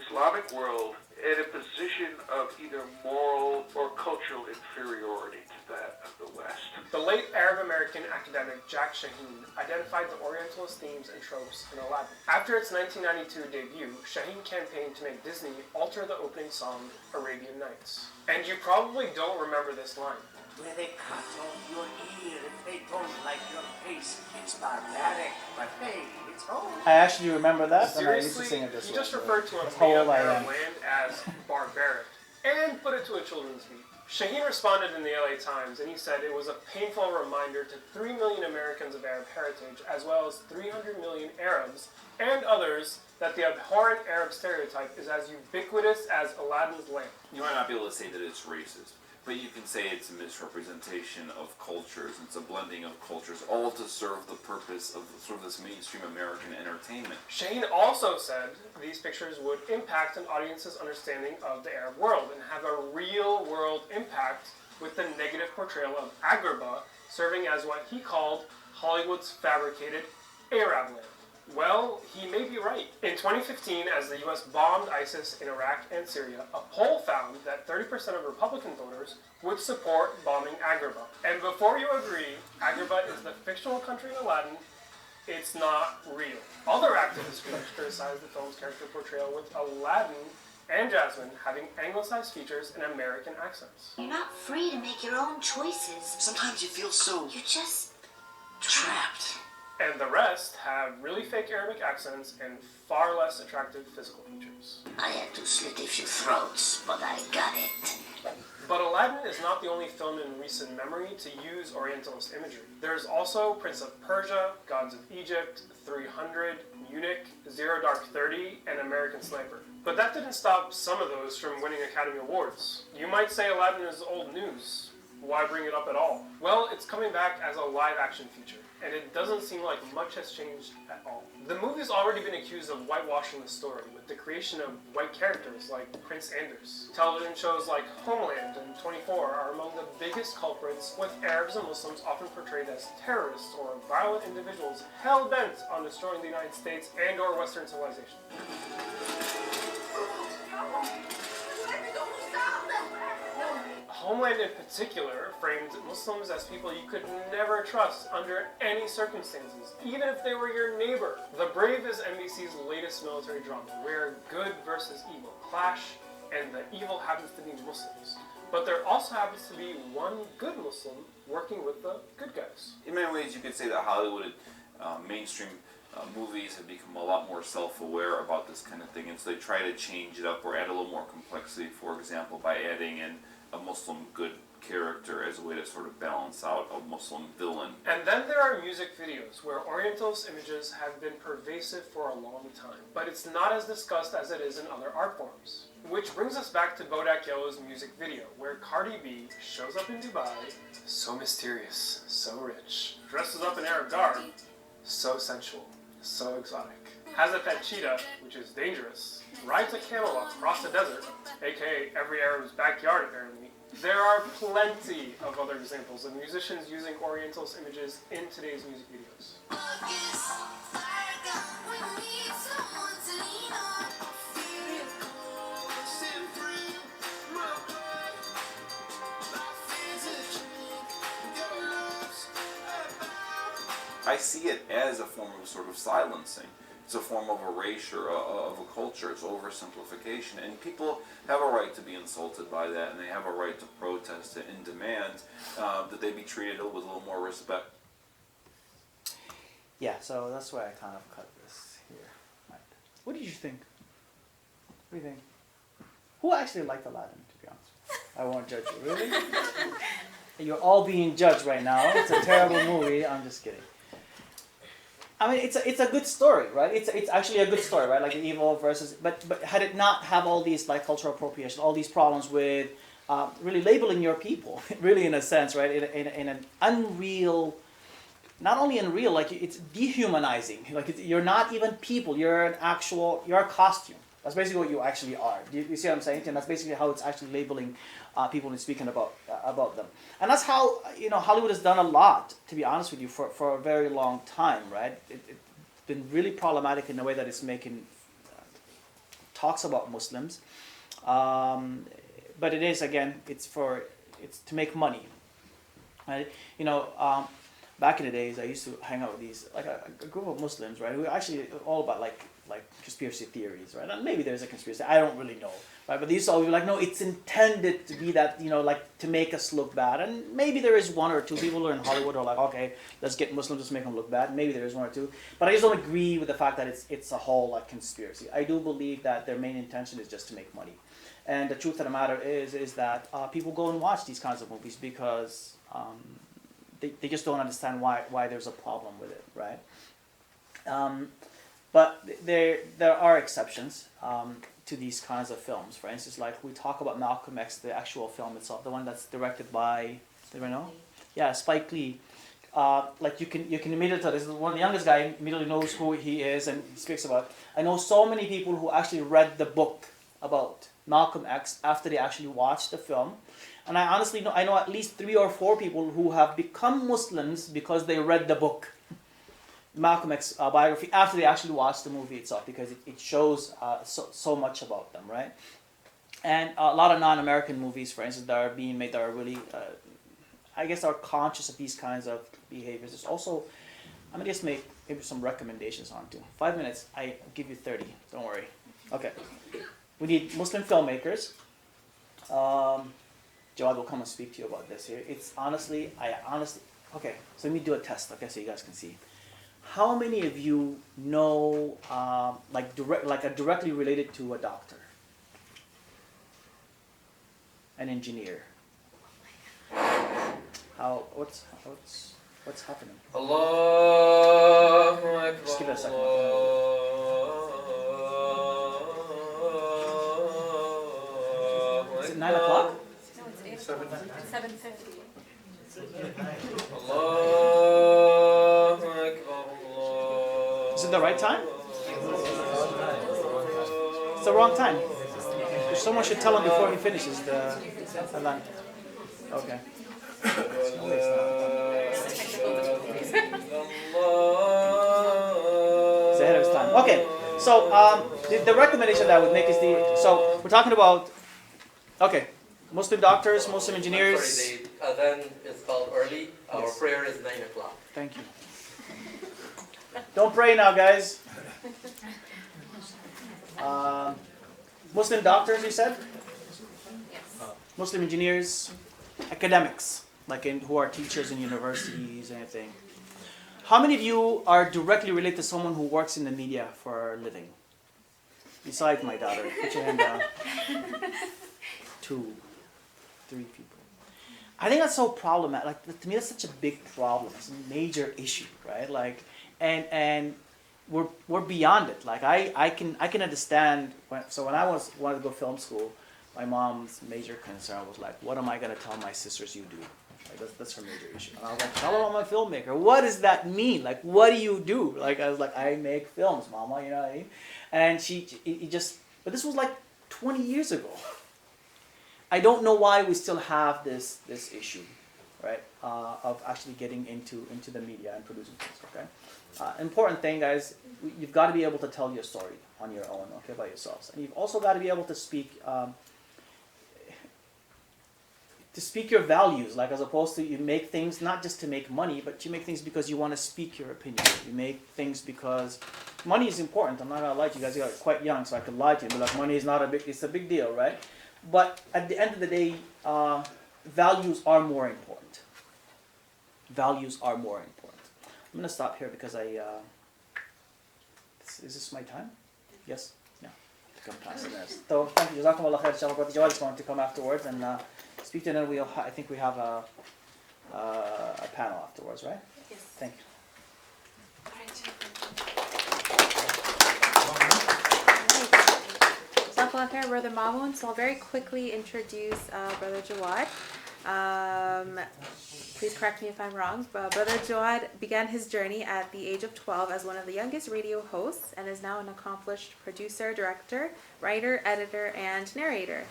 Islamic world in a position of either moral or cultural inferiority to that of the West. The late Arab-American academic Jack Shaheen identified the Orientalist themes and tropes in Aladdin. After its 1992 debut, Shaheen campaigned to make Disney alter the opening song, Arabian Nights. And you probably don't remember this line. Where they cut off your ear if they don't like your face. It's barbaric, but hey, it's home. I actually remember that. And I used to Seriously, sing it this he way. just referred to a That's how old made-up I Arab am. land as barbaric and put it to a children's beat. Shaheen responded in the LA Times and he said it was a painful reminder to 3 million Americans of Arab heritage as well as 300 million Arabs and others that the abhorrent Arab stereotype is as ubiquitous as Aladdin's lamp. You might not be able to say that it's racist, but you can say it's a misrepresentation of cultures. It's a blending of cultures, all to serve the purpose of sort of this mainstream American entertainment. Shaheen also said these pictures would impact an audience's understanding of the Arab world and have a real-world impact with the negative portrayal of Agrabah serving as what he called Hollywood's fabricated Arab land. Well, he may be right. In 2015, as the US bombed ISIS in Iraq and Syria, a poll found that 30% of Republican voters would support bombing Agrabah. And before you agree, Agrabah is the fictional country in Aladdin. It's not real. Other activist groups criticized the film's character portrayal with Aladdin and Jasmine having anglicized features and American accents. You're not free to make your own choices. Sometimes you feel so... You're just trapped. And the rest have really fake Arabic accents and far less attractive physical features. I had to slit a few throats, but I got it. But Aladdin is not the only film in recent memory to use Orientalist imagery. There's also Prince of Persia, Gods of Egypt, 300, Munich, Zero Dark 30, and American Sniper. But that didn't stop some of those from winning Academy Awards. You might say Aladdin is old news. Why bring it up at all? Well, it's coming back as a live-action feature, and it doesn't seem like much has changed at all. The movie's already been accused of whitewashing the story with the creation of white characters like Prince Anders. Television shows like Homeland and 24 are among the biggest culprits, with Arabs and Muslims often portrayed as terrorists or violent individuals hell-bent on destroying the United States and or Western civilization. Homeland in particular framed Muslims as people you could never trust under any circumstances, even if they were your neighbor. The Brave is NBC's latest military drama, where good versus evil clash, and the evil happens to be Muslims. But there also happens to be one good Muslim working with the good guys. In many ways, you could say that Hollywood mainstream movies have become a lot more self-aware about this kind of thing, and so they try to change it up or add a little more complexity, for example, by adding in a Muslim good character as a way to sort of balance out a Muslim villain. And then there are music videos where Orientalist images have been pervasive for a long time, but it's not as discussed as it is in other art forms. Which brings us back to Bodak Yellow's music video, where Cardi B shows up in Dubai, so mysterious, so rich, dresses up in Arab garb, so sensual, so exotic, has a pet cheetah, which is dangerous, rides a camel across the desert, aka every Arab's backyard apparently. There are plenty of other examples of musicians using Orientalist images in today's music videos. I see it as a form of sort of silencing. It's a form of erasure of a culture. It's oversimplification, and people have a right to be insulted by that, and they have a right to protest it and demand that they be treated with a little more respect. Yeah, so that's why I kind of cut this here. Right. What did you think? What do you think? Who actually liked Aladdin, to be honest? I won't judge you, really? You're all being judged right now. It's a terrible movie. I'm just kidding. I mean, it's a good story, right? It's actually a good story, right? Like the evil versus, but had it not have all these like cultural appropriation, all these problems with really labeling your people, really in a sense, right? In an unreal, not only unreal, like it's dehumanizing. Like you're not even people. You're a costume. That's basically what you actually are. You see what I'm saying? And that's basically how it's actually labeling people and speaking about them. And that's how Hollywood has done a lot, to be honest with you, for a very long time, right? It's been really problematic in the way that it's making talks about Muslims, but it is, again, it's to make money, right? Back in the days, I used to hang out with these like a group of Muslims, right? Who are actually all about like conspiracy theories, right? And maybe there's a conspiracy, I don't really know, right? But these all be like, no, it's intended to be that, like to make us look bad. And maybe there is one or two people who are in Hollywood who are like, okay, let's get Muslims, just make them look bad. Maybe there is one or two, but I just don't agree with the fact that it's a whole like conspiracy. I do believe that their main intention is just to make money. And the truth of the matter is that people go and watch these kinds of movies because they just don't understand why there's a problem with it, right? But there are exceptions to these kinds of films. For instance, like we talk about Malcolm X, the actual film itself, the one that's directed by, do you know? Yeah, Spike Lee. Like you can immediately tell, this is one of the youngest guy, immediately knows who he is and he speaks about it. I know so many people who actually read the book about Malcolm X after they actually watched the film. And I honestly know, I know at least 3 or 4 people who have become Muslims because they read the book, Malcolm X biography, after they actually watched the movie itself, because it shows so much about them, right? And a lot of non-American movies, for instance, that are being made that are really, I guess, are conscious of these kinds of behaviors. There's also, I'm gonna just make maybe some recommendations on too. 5 minutes, I give you 30, don't worry. Okay, we need Muslim filmmakers. Jawad will come and speak to you about this here. It's honestly, okay, so let me do a test, okay, so you guys can see. How many of you know, directly related to a doctor? An engineer? What's happening? Allahu Akbar. Just give it a second. Is it 9 o'clock? No, it's 8. It's 7:50. Is it the right time? It's the wrong time. Someone should tell him before he finishes the line. Okay. It's ahead of his time. Okay. So the recommendation that I would make is so we're talking about, okay, Muslim doctors, Muslim engineers. Sorry, the adhan is called early. Our Yes. prayer is 9 o'clock. Thank you. Don't pray now, guys. Muslim doctors, you said? Yes. Muslim engineers, academics, who are teachers in universities, anything. How many of you are directly related to someone who works in the media for a living? Besides my daughter, put your hand down. 2, 3 people. I think that's so problematic. Like, to me, that's such a big problem. It's a major issue, right? And we're beyond it. Like I can understand when I wanted to go film school, my mom's major concern was like, what am I gonna tell my sisters you do? Like that's her major issue. And I was like, tell them I'm a filmmaker. What does that mean? Like, what do you do? Like I was like, I make films, mama, you know what I mean? And but this was like 20 years ago. I don't know why we still have this issue, right? Of actually getting into the media and producing things, okay? Important thing, guys, you've got to be able to tell your story on your own, okay, by yourselves. And you've also got to be able to speak, to speak your values, like as opposed to you make things not just to make money, but you make things because you want to speak your opinion. You make things because money is important. I'm not gonna lie to you guys. You are quite young, so I could lie to you, but like money is not a big. It's a big deal, right? But at the end of the day, values are more important. Values are more important. I'm gonna stop here because is this my time? Yes. Yeah. Come past it. So thank you. Jazakumullah khair. Inshallah, Brother Jawad is going to come afterwards and speak to them. I think we have a panel afterwards, right? Yes. Thank you. Jazakallah khair, Brother Mamoun. So I'll very quickly introduce Brother Jawad. Please correct me if I'm wrong, but Brother Jawad began his journey at the age of 12 as one of the youngest radio hosts and is now an accomplished producer, director, writer, editor, and narrator.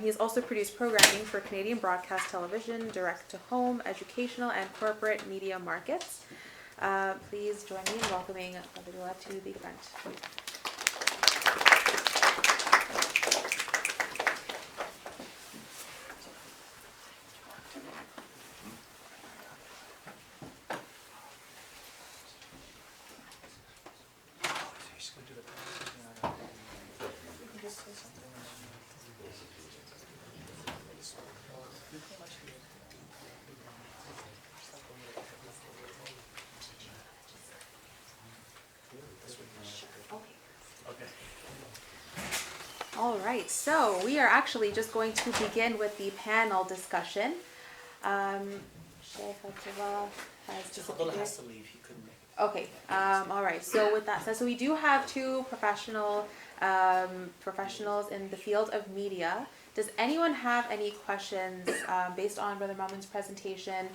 He has also produced programming for Canadian broadcast television, direct-to-home, educational, and corporate media markets. Please join me in welcoming Brother Jawad to the event. All right, so we are actually just going to begin with the panel discussion. Sheikh Abdullah has Abdullah has to leave. He couldn't make it. Okay. All right. So with that said, so we do have two professionals in the field of media. Does anyone have any questions based on Brother Mamoun's presentation,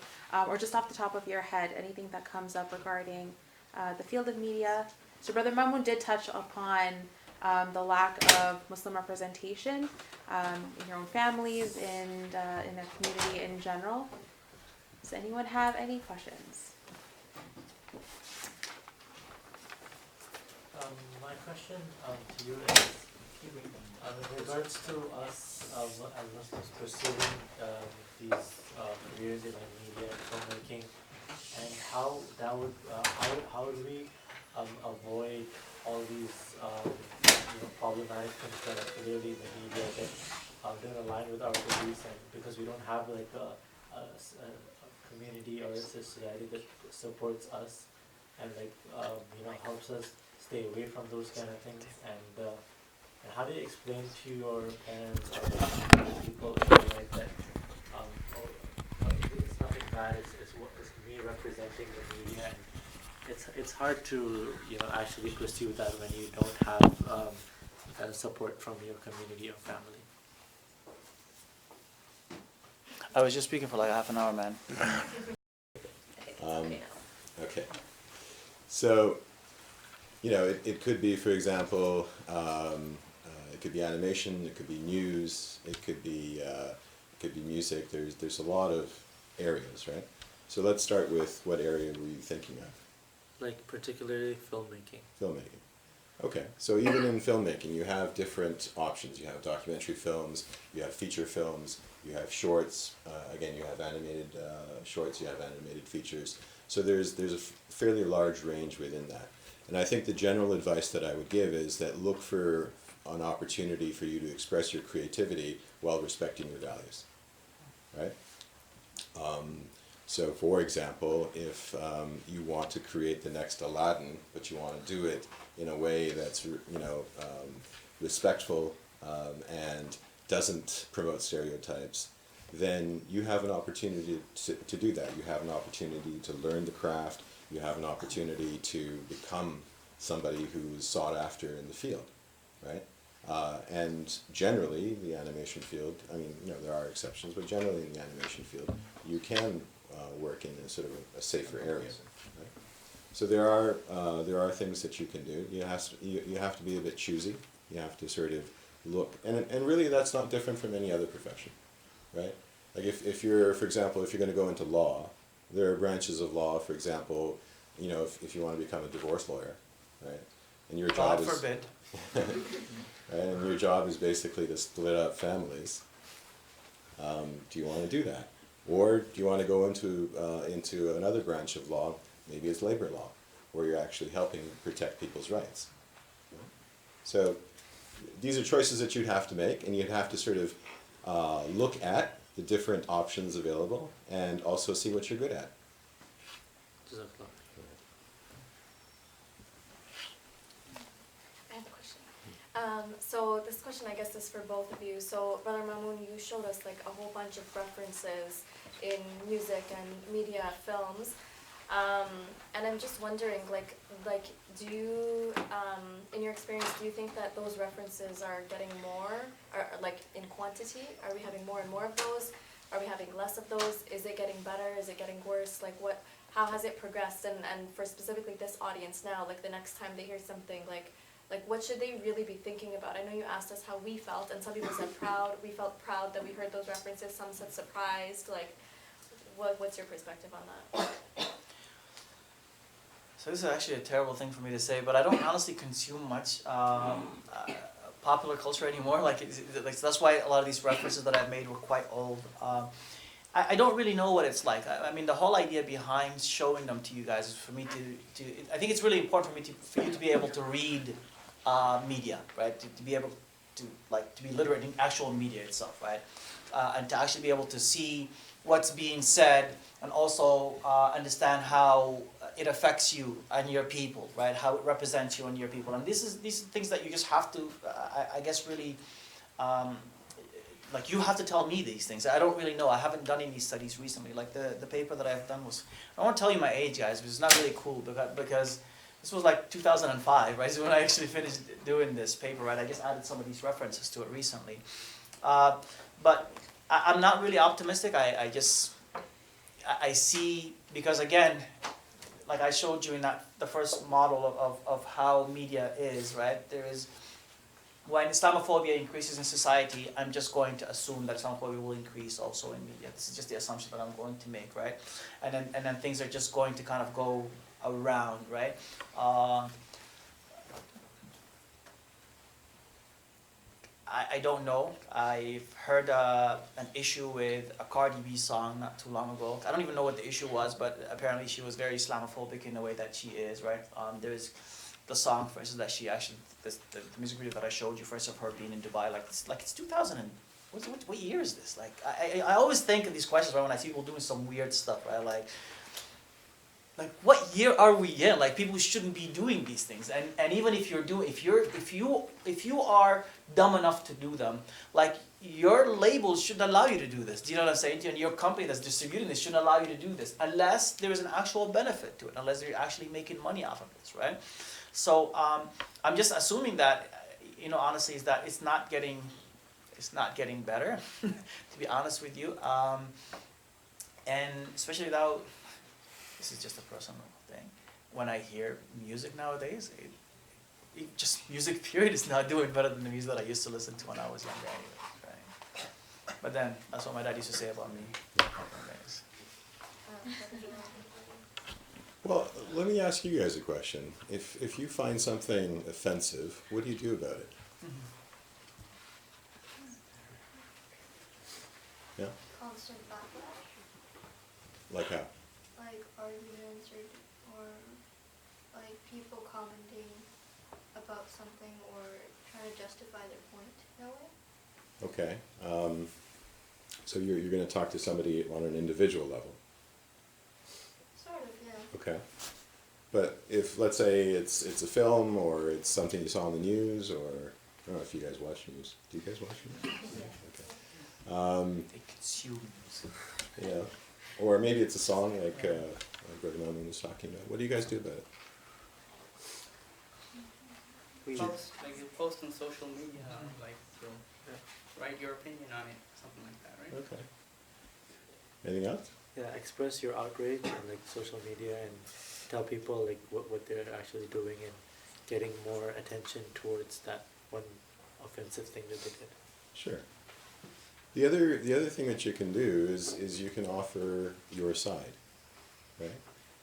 or just off the top of your head, anything that comes up regarding the field of media? So Brother Mamoun did touch upon the lack of Muslim representation in your own families and in the community in general. Does anyone have any questions? My question to you is, in regards to us as Muslims pursuing these careers in media and filmmaking, and how that would how would we avoid all these problematic things that are clearly in the media that don't align with our beliefs, and because we don't have like a community or a society that supports us and helps us stay away from those kind of things, and how do you explain to your parents or people like that it's nothing bad, it's me representing the media, and it's hard to actually pursue that when you don't have support from your community or family. I was just speaking for like half an hour, man. Okay. So, it could be, for example, it could be animation, it could be news, it could be music. There's a lot of areas, right? So let's start with what area were you thinking of? Like particularly filmmaking. Filmmaking. Okay, so even in filmmaking, you have different options. You have documentary films, you have feature films, you have shorts. Again, you have animated shorts, you have animated features. So there's a fairly large range within that. And I think the general advice that I would give is that look for an opportunity for you to express your creativity while respecting your values, right? So for example, if you want to create the next Aladdin, but you want to do it in a way that's respectful and doesn't promote stereotypes, then you have an opportunity to do that. You have an opportunity to learn the craft. You have an opportunity to become somebody who's sought after in the field, right? And generally, the animation field, there are exceptions, but generally in the animation field, you can work in a sort of a safer area. Right? So there are things that you can do. You have to be a bit choosy. You have to sort of look, and really that's not different from any other profession, right? Like if you're, for example, if you're going to go into law, there are branches of law, for example, if you want to become a divorce lawyer, right? And your job God forbid. Right? And your job is basically to split up families. Do you want to do that? Or do you want to go into another branch of law, maybe it's labor law, where you're actually helping protect people's rights? So these are choices that you'd have to make, and you'd have to sort of look at the different options available and also see what you're good at. I have a question. So this question, I guess, is for both of you. So, Brother Mamoun, you showed us like a whole bunch of references in music and media, films, and I'm just wondering, like, do you, in your experience, do you think that those references are getting more, or like in quantity? Are we having more and more of those? Are we having less of those? Is it getting better? Is it getting worse? Like, how has it progressed? And for specifically this audience now, like the next time they hear something, like what should they really be thinking about? I know you asked us how we felt, and some people said proud. We felt proud that we heard those references. Some said surprised. Like, what's your perspective on that? So this is actually a terrible thing for me to say, but I don't honestly consume much popular culture anymore. Like that's why a lot of these references that I've made were quite old. I don't really know what it's like. I mean, the whole idea behind showing them to you guys is for me to I think it's really important for you to be able to read media, right? To be able to be literate in actual media itself, right? And to actually be able to see what's being said, and also understand how it affects you and your people, right? How it represents you and your people. And these are things that you just have to, I guess, really, like you have to tell me these things. I don't really know. I haven't done any studies recently. Like the paper that I've done was, I won't tell you my age, guys, because it's not really cool, because this was like 2005, right? So when I actually finished doing this paper, right? I just added some of these references to it recently. But I'm not really optimistic. I see, because again, like I showed you in the first model of how media is, right? There is, when Islamophobia increases in society, I'm just going to assume that Islamophobia will increase also in media. This is just the assumption that I'm going to make, right? And then things are just going to kind of go around, right? I don't know. I've heard an issue with a Cardi B song not too long ago. I don't even know what the issue was, but apparently she was very Islamophobic in the way that she is, right? There's the song, for instance, that she actually, the music video that I showed you first of her being in Dubai, it's 2000 and, what year is this? Like, I always think of these questions, right, when I see people doing some weird stuff, right? Like what year are we in? Like, people shouldn't be doing these things. And even if if you are dumb enough to do them, like, your labels shouldn't allow you to do this. Do you know what I'm saying to you? And your company that's distributing this shouldn't allow you to do this unless there is an actual benefit to it, unless they're actually making money off of this, right? So I'm just assuming that, honestly, is that it's not getting better, to be honest with you. And especially now, this is just a personal thing. When I hear music nowadays, just music period is not doing better than the music that I used to listen to when I was younger anyways, right? But then, that's what my dad used to say about me. Well, let me ask you guys a question. If you find something offensive, what do you do about it? Yeah? Constant backlash. Like how? Like arguments or like people commenting about something or trying to justify their point in a way. Okay. So you're going to talk to somebody on an individual level? Sort of, yeah. Okay. But if, let's say, it's a film or it's something you saw on the news, or I don't know if you guys watch news. Do you guys watch news? Yeah. Okay. They consume news. Yeah. Or maybe it's a song like Br Mamoun was talking about. What do you guys do about it? We post, like you post on social media, like you'll write your opinion on it, something like that, right? Okay. Anything else? Yeah, express your outrage on like social media and tell people like what they're actually doing and getting more attention towards that one offensive thing that they did. Sure. The other thing that you can do is you can offer your side, right?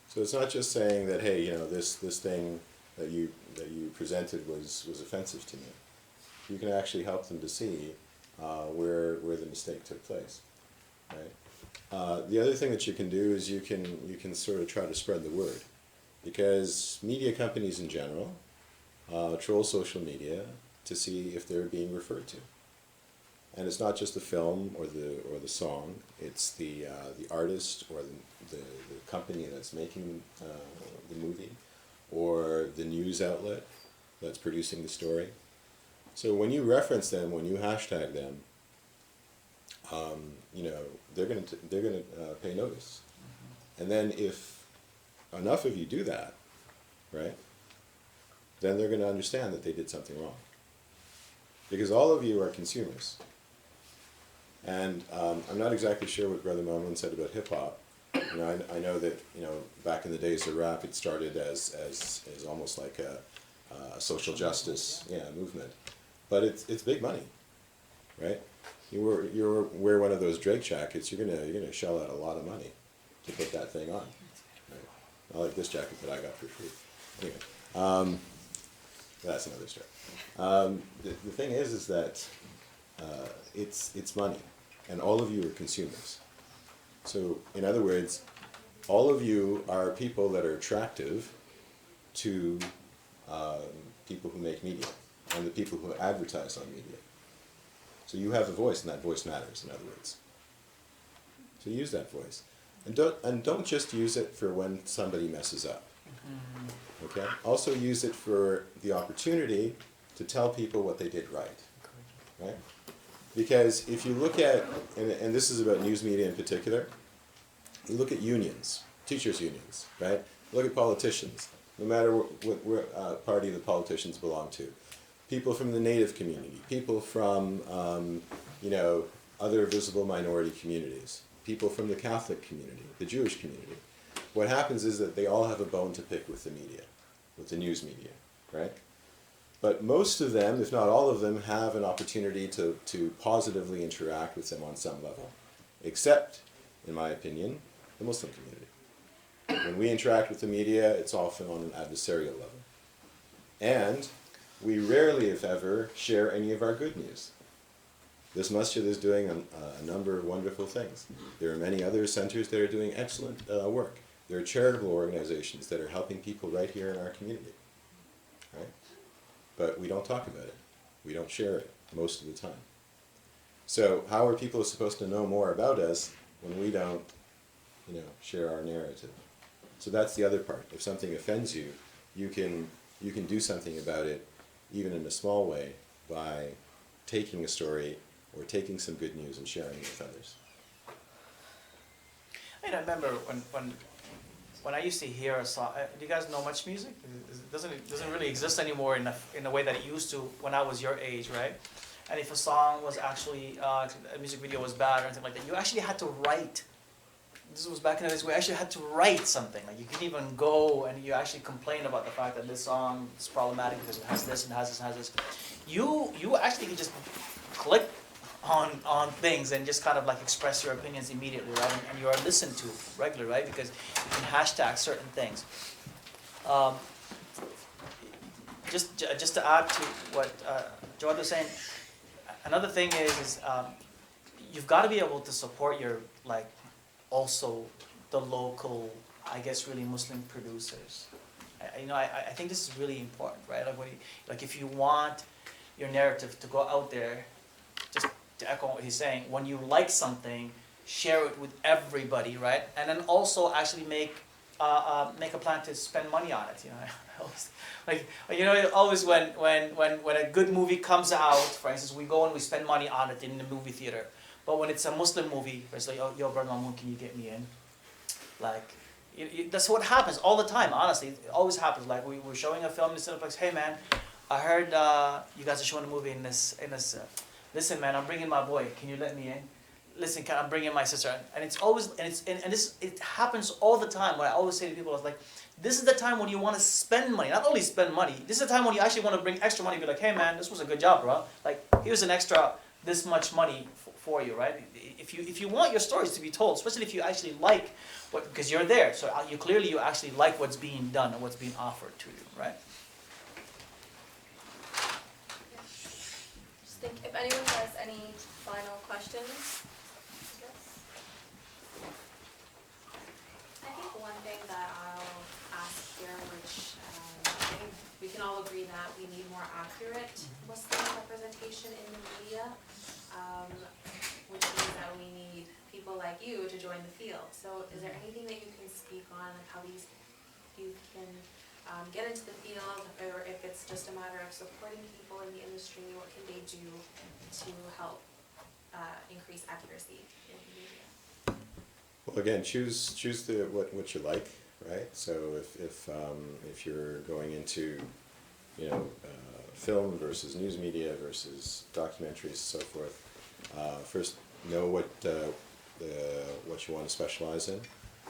So it's not just saying that, hey, this thing that you presented was offensive to me. You can actually help them to see where the mistake took place. right? The other thing that you can do is you can sort of try to spread the word, because media companies in general troll social media to see if they're being referred to. And it's not just the film or the song; it's the artist or the company that's making the movie, or the news outlet that's producing the story. So when you reference them, when you hashtag them, you know, they're gonna pay notice. And then if enough of you do that, right, then they're going to understand that they did something wrong. Because all of you are consumers. And I'm not exactly sure what Br Mamoun said about hip-hop. You know, I know that, you know, back in the days of rap, it started as almost like a social justice movement. But it's big money, right? You wear one of those Drake jackets, you're gonna shell out a lot of money to put that thing on. Right? Not like this jacket that I got for free. Anyway, that's another story. The thing is that it's money, and all of you are consumers. So, in other words, all of you are people that are attractive to people who make media and the people who advertise on media. So you have a voice, and that voice matters, in other words. So use that voice. And don't just use it for when somebody messes up. Okay? Also use it for the opportunity to tell people what they did right. Right? Because if you look at, and this is about news media in particular, you look at unions, teachers' unions, right? Look at politicians, no matter what party the politicians belong to. People from the Native community, people from, you know, other visible minority communities, people from the Catholic community, the Jewish community. What happens is that they all have a bone to pick with the media, with the news media, right? But most of them, if not all of them, have an opportunity to positively interact with them on some level, except, in my opinion, the Muslim community. When we interact with the media, it's often on an adversarial level. And we rarely, if ever, share any of our good news. This masjid is doing a number of wonderful things. There are many other centers that are doing excellent work. There are charitable organizations that are helping people right here in our community. Right? But we don't talk about it. We don't share it most of the time. So how are people supposed to know more about us when we don't, you know, share our narrative? So that's the other part. If something offends you, you can do something about it, even in a small way, by taking a story or taking some good news and sharing it with others. I remember when I used to hear a song. Do you guys know much music? It doesn't really exist anymore in the way that it used to when I was your age, right? And if a song was actually a music video was bad or anything like that, you actually had to write. This was back in the days where you actually had to write something. Like you couldn't even go and you actually complain about the fact that this song is problematic because it has this and has this and has this. You actually could just click on things and just kind of like express your opinions immediately, right? And you are listened to regularly, right? Because you can hashtag certain things. Just to add to what Jawad was saying, another thing is you've got to be able to support your also the local, I guess, really Muslim producers. I think this is really important, right? Like if you want your narrative to go out there, just to echo what he's saying, when you like something, share it with everybody, right? And then also actually make a plan to spend money on it. Always when a good movie comes out, for instance, we go and we spend money on it in the movie theater. But when it's a Muslim movie, it's like, oh, yo, Br Mamoun, can you get me in? That's what happens all the time, honestly. It always happens. Like, we're showing a film in the Cineplex. Hey, man, I heard you guys are showing a movie in this. Listen, man, I'm bringing my boy. Can you let me in? Listen, I'm bringing my sister. And it's always, it happens all the time. What I always say to people is like, this is the time when you want to spend money. Not only spend money, this is the time when you actually want to bring extra money. Be like, hey, man, this was a good job, bro. Like, here's an extra this much money for you, right? If you want your stories to be told, especially if you actually like because you're there, so you actually like what's being done and what's being offered to you, right? Just think if anyone has any final questions. Yes. that we need more accurate Muslim representation in the media, which means that we need people like you to join the field. So is there anything that you can speak on, like how these youth can get into the field, or if it's just a matter of supporting people in the industry, what can they do to help increase accuracy in the media? Well, again, choose what you like, right? So if you're going into, film versus news media versus documentaries and so forth, first know what you want to specialize in,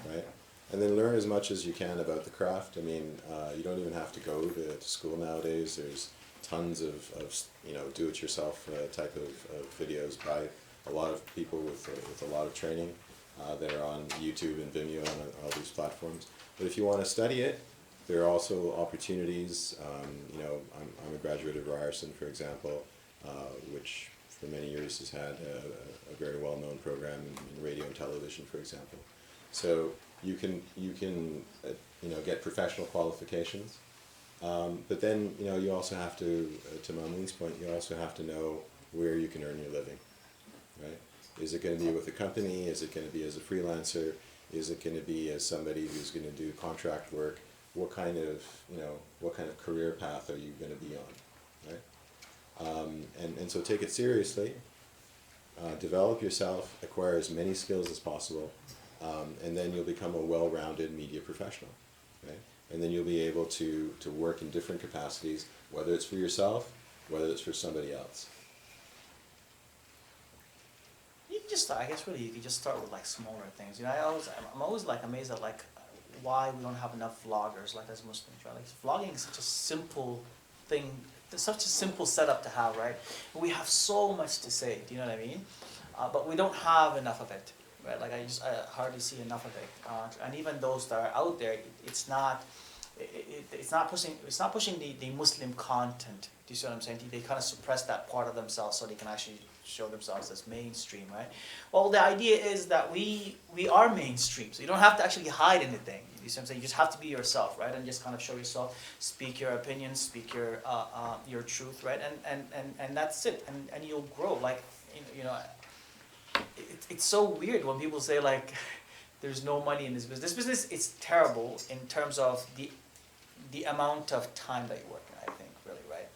right? And then learn as much as you can about the craft. I mean, you don't even have to go to school nowadays. There's tons of do-it-yourself type of videos by a lot of people with a lot of training that are on YouTube and Vimeo and all these platforms. But if you want to study it, there are also opportunities. I'm a graduate of Ryerson, for example, which for many years has had a very well-known program in radio and television, for example. So you can get professional qualifications, but then you also have to Mamoun's point, you also have to know where you can earn your living, right? Is it going to be with a company? Is it going to be as a freelancer? Is it going to be as somebody who's going to do contract work? What kind of career path are you going to be on, right? And so take it seriously. Develop yourself, acquire as many skills as possible, and then you'll become a well-rounded media professional, right? And then you'll be able to work in different capacities, whether it's for yourself, whether it's for somebody else. I guess really you could just start with like smaller things. I'm always like amazed at like why we don't have enough vloggers like as Muslims, right? Like vlogging is such a simple thing, it's such a simple setup to have, right? We have so much to say, do you know what I mean? But we don't have enough of it, right? Like I hardly see enough of it. And even those that are out there, it's not pushing the Muslim content. Do you see what I'm saying? They kind of suppress that part of themselves so they can actually show themselves as mainstream, right? Well, the idea is that we are mainstream, so you don't have to actually hide anything. You see what I'm saying? You just have to be yourself, right? And just kind of show yourself, speak your opinions, speak your truth, right? And that's it. And you'll grow. Like it's so weird when people say like there's no money in this business. This business is terrible in terms of the amount of time that you work in, I think, really, right?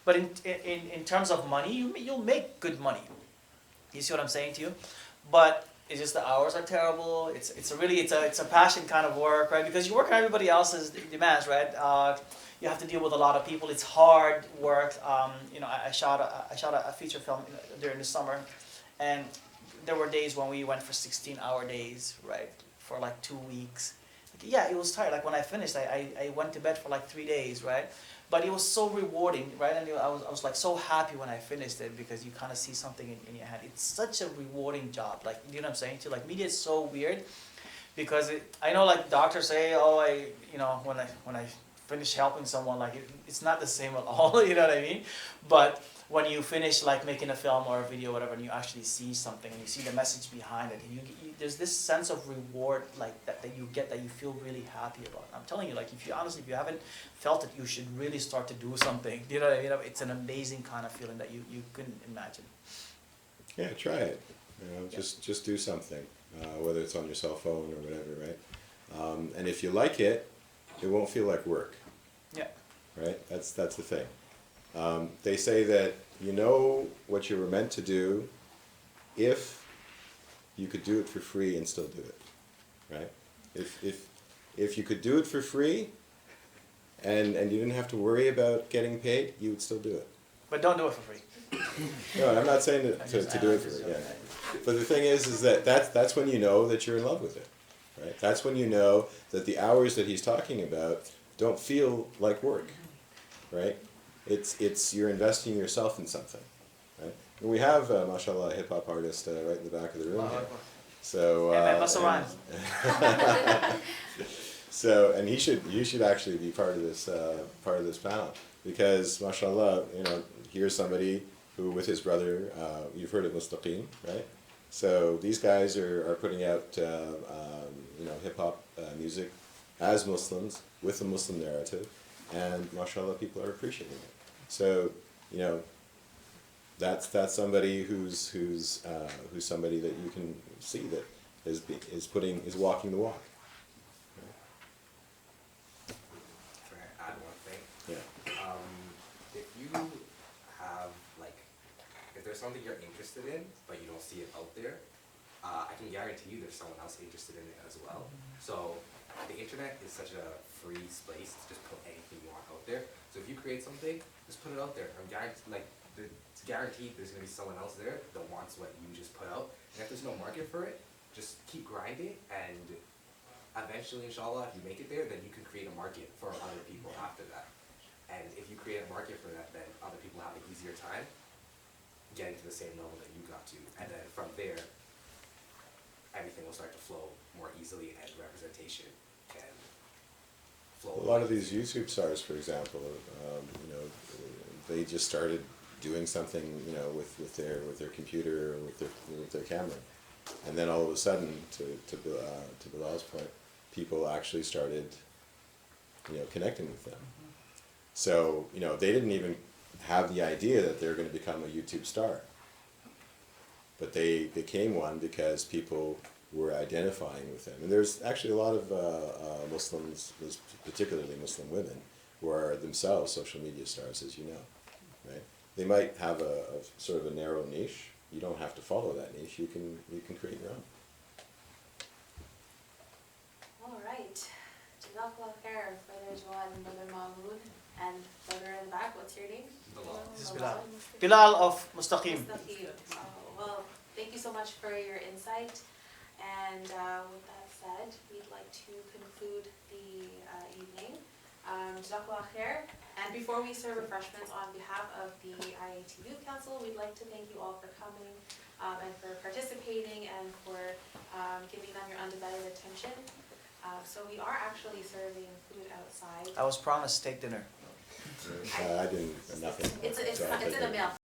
But in terms of money, you'll make good money. You see what I'm saying to you? But it's just the hours are terrible. It's a passion kind of work, right? Because you work on everybody else's demands, right? You have to deal with a lot of people. It's hard work. I shot a feature film during the summer, and there were days when we went for 16-hour days, right, for like 2 weeks. Yeah, it was tired. Like when I finished, I went to bed for like 3 days, right? But it was so rewarding, right? And I was like so happy when I finished it because you kind of see something in your hand. It's such a rewarding job. Like, you know what I'm saying too? Like media is so weird because I know like doctors say, when I finish helping someone, like it's not the same at all. You know what I mean? But when you finish like making a film or a video or whatever, and you actually see something and you see the message behind it, and there's this sense of reward like that you get that you feel really happy about. I'm telling you, like if you haven't felt it, you should really start to do something. You know what I mean? It's an amazing kind of feeling that you couldn't imagine. Yeah, try it. Just do something, whether it's on your cell phone or whatever, right? And if you like it, it won't feel like work. Yeah. Right? That's the thing. They say that you know what you were meant to do if you could do it for free and still do it, right? If you could do it for free and you didn't have to worry about getting paid, you would still do it. But don't do it for free. No, I'm not saying to do it for free. Yeah. But the thing is that's when you know that you're in love with it, right? That's when you know that the hours that he's talking about don't feel like work, right? It's you're investing yourself in something, right? And we have, mashallah, a hip-hop artist right in the back of the room here. So, and you should actually be part of this panel because, mashallah, here's somebody who, with his brother, you've heard of Mustaqim, right? So these guys are putting out, hip-hop music as Muslims with a Muslim narrative. and mashallah, people are appreciating it. So, you know, that's somebody who's somebody that you can see that is walking the walk. Can I add one thing? Yeah. If you have, like, if there's something you're interested in, but you don't see it out there, I can guarantee you there's someone else interested in it as well. So the internet is such a free space to just put anything you want out there. So if you create something, just put it out there. I'm it's guaranteed there's going to be someone else there that wants what you just put out. And if there's no market for it, just keep grinding, and eventually, inshallah, if you make it there, then you can create a market for other people after that. And if you create a market for that, then other people have an easier time getting to the same level that you got to. And then from there, everything will start to flow more easily, and representation can flow. A lot of these YouTube stars, for example, you know, they just started doing something, you know, with their computer or with their camera, and then all of a sudden, to Bilal's point, people actually started, you know, connecting with them. So, you know, they didn't even have the idea that they're going to become a YouTube star, but they became one because people were identifying with them. And there's actually a lot of Muslims, particularly Muslim women, who are themselves social media stars, as you know, right? They might have a sort of a narrow niche. You don't have to follow that niche. You can create your own. All right. Jazakallah khair, Brother Jawad and Brother Mamoun. And Brother in the back, what's your name? Bilal. Bilal of Mustaqim. Well, thank you so much for your insight. And with that said, we'd like to conclude the evening. Jazakallah khair. And before we serve refreshments, on behalf of the IIT Youth Council, we'd like to thank you all for coming and for participating and for giving them your undivided attention. So we are actually serving food outside. I was promised steak dinner. I didn't, nothing. It's in the mail.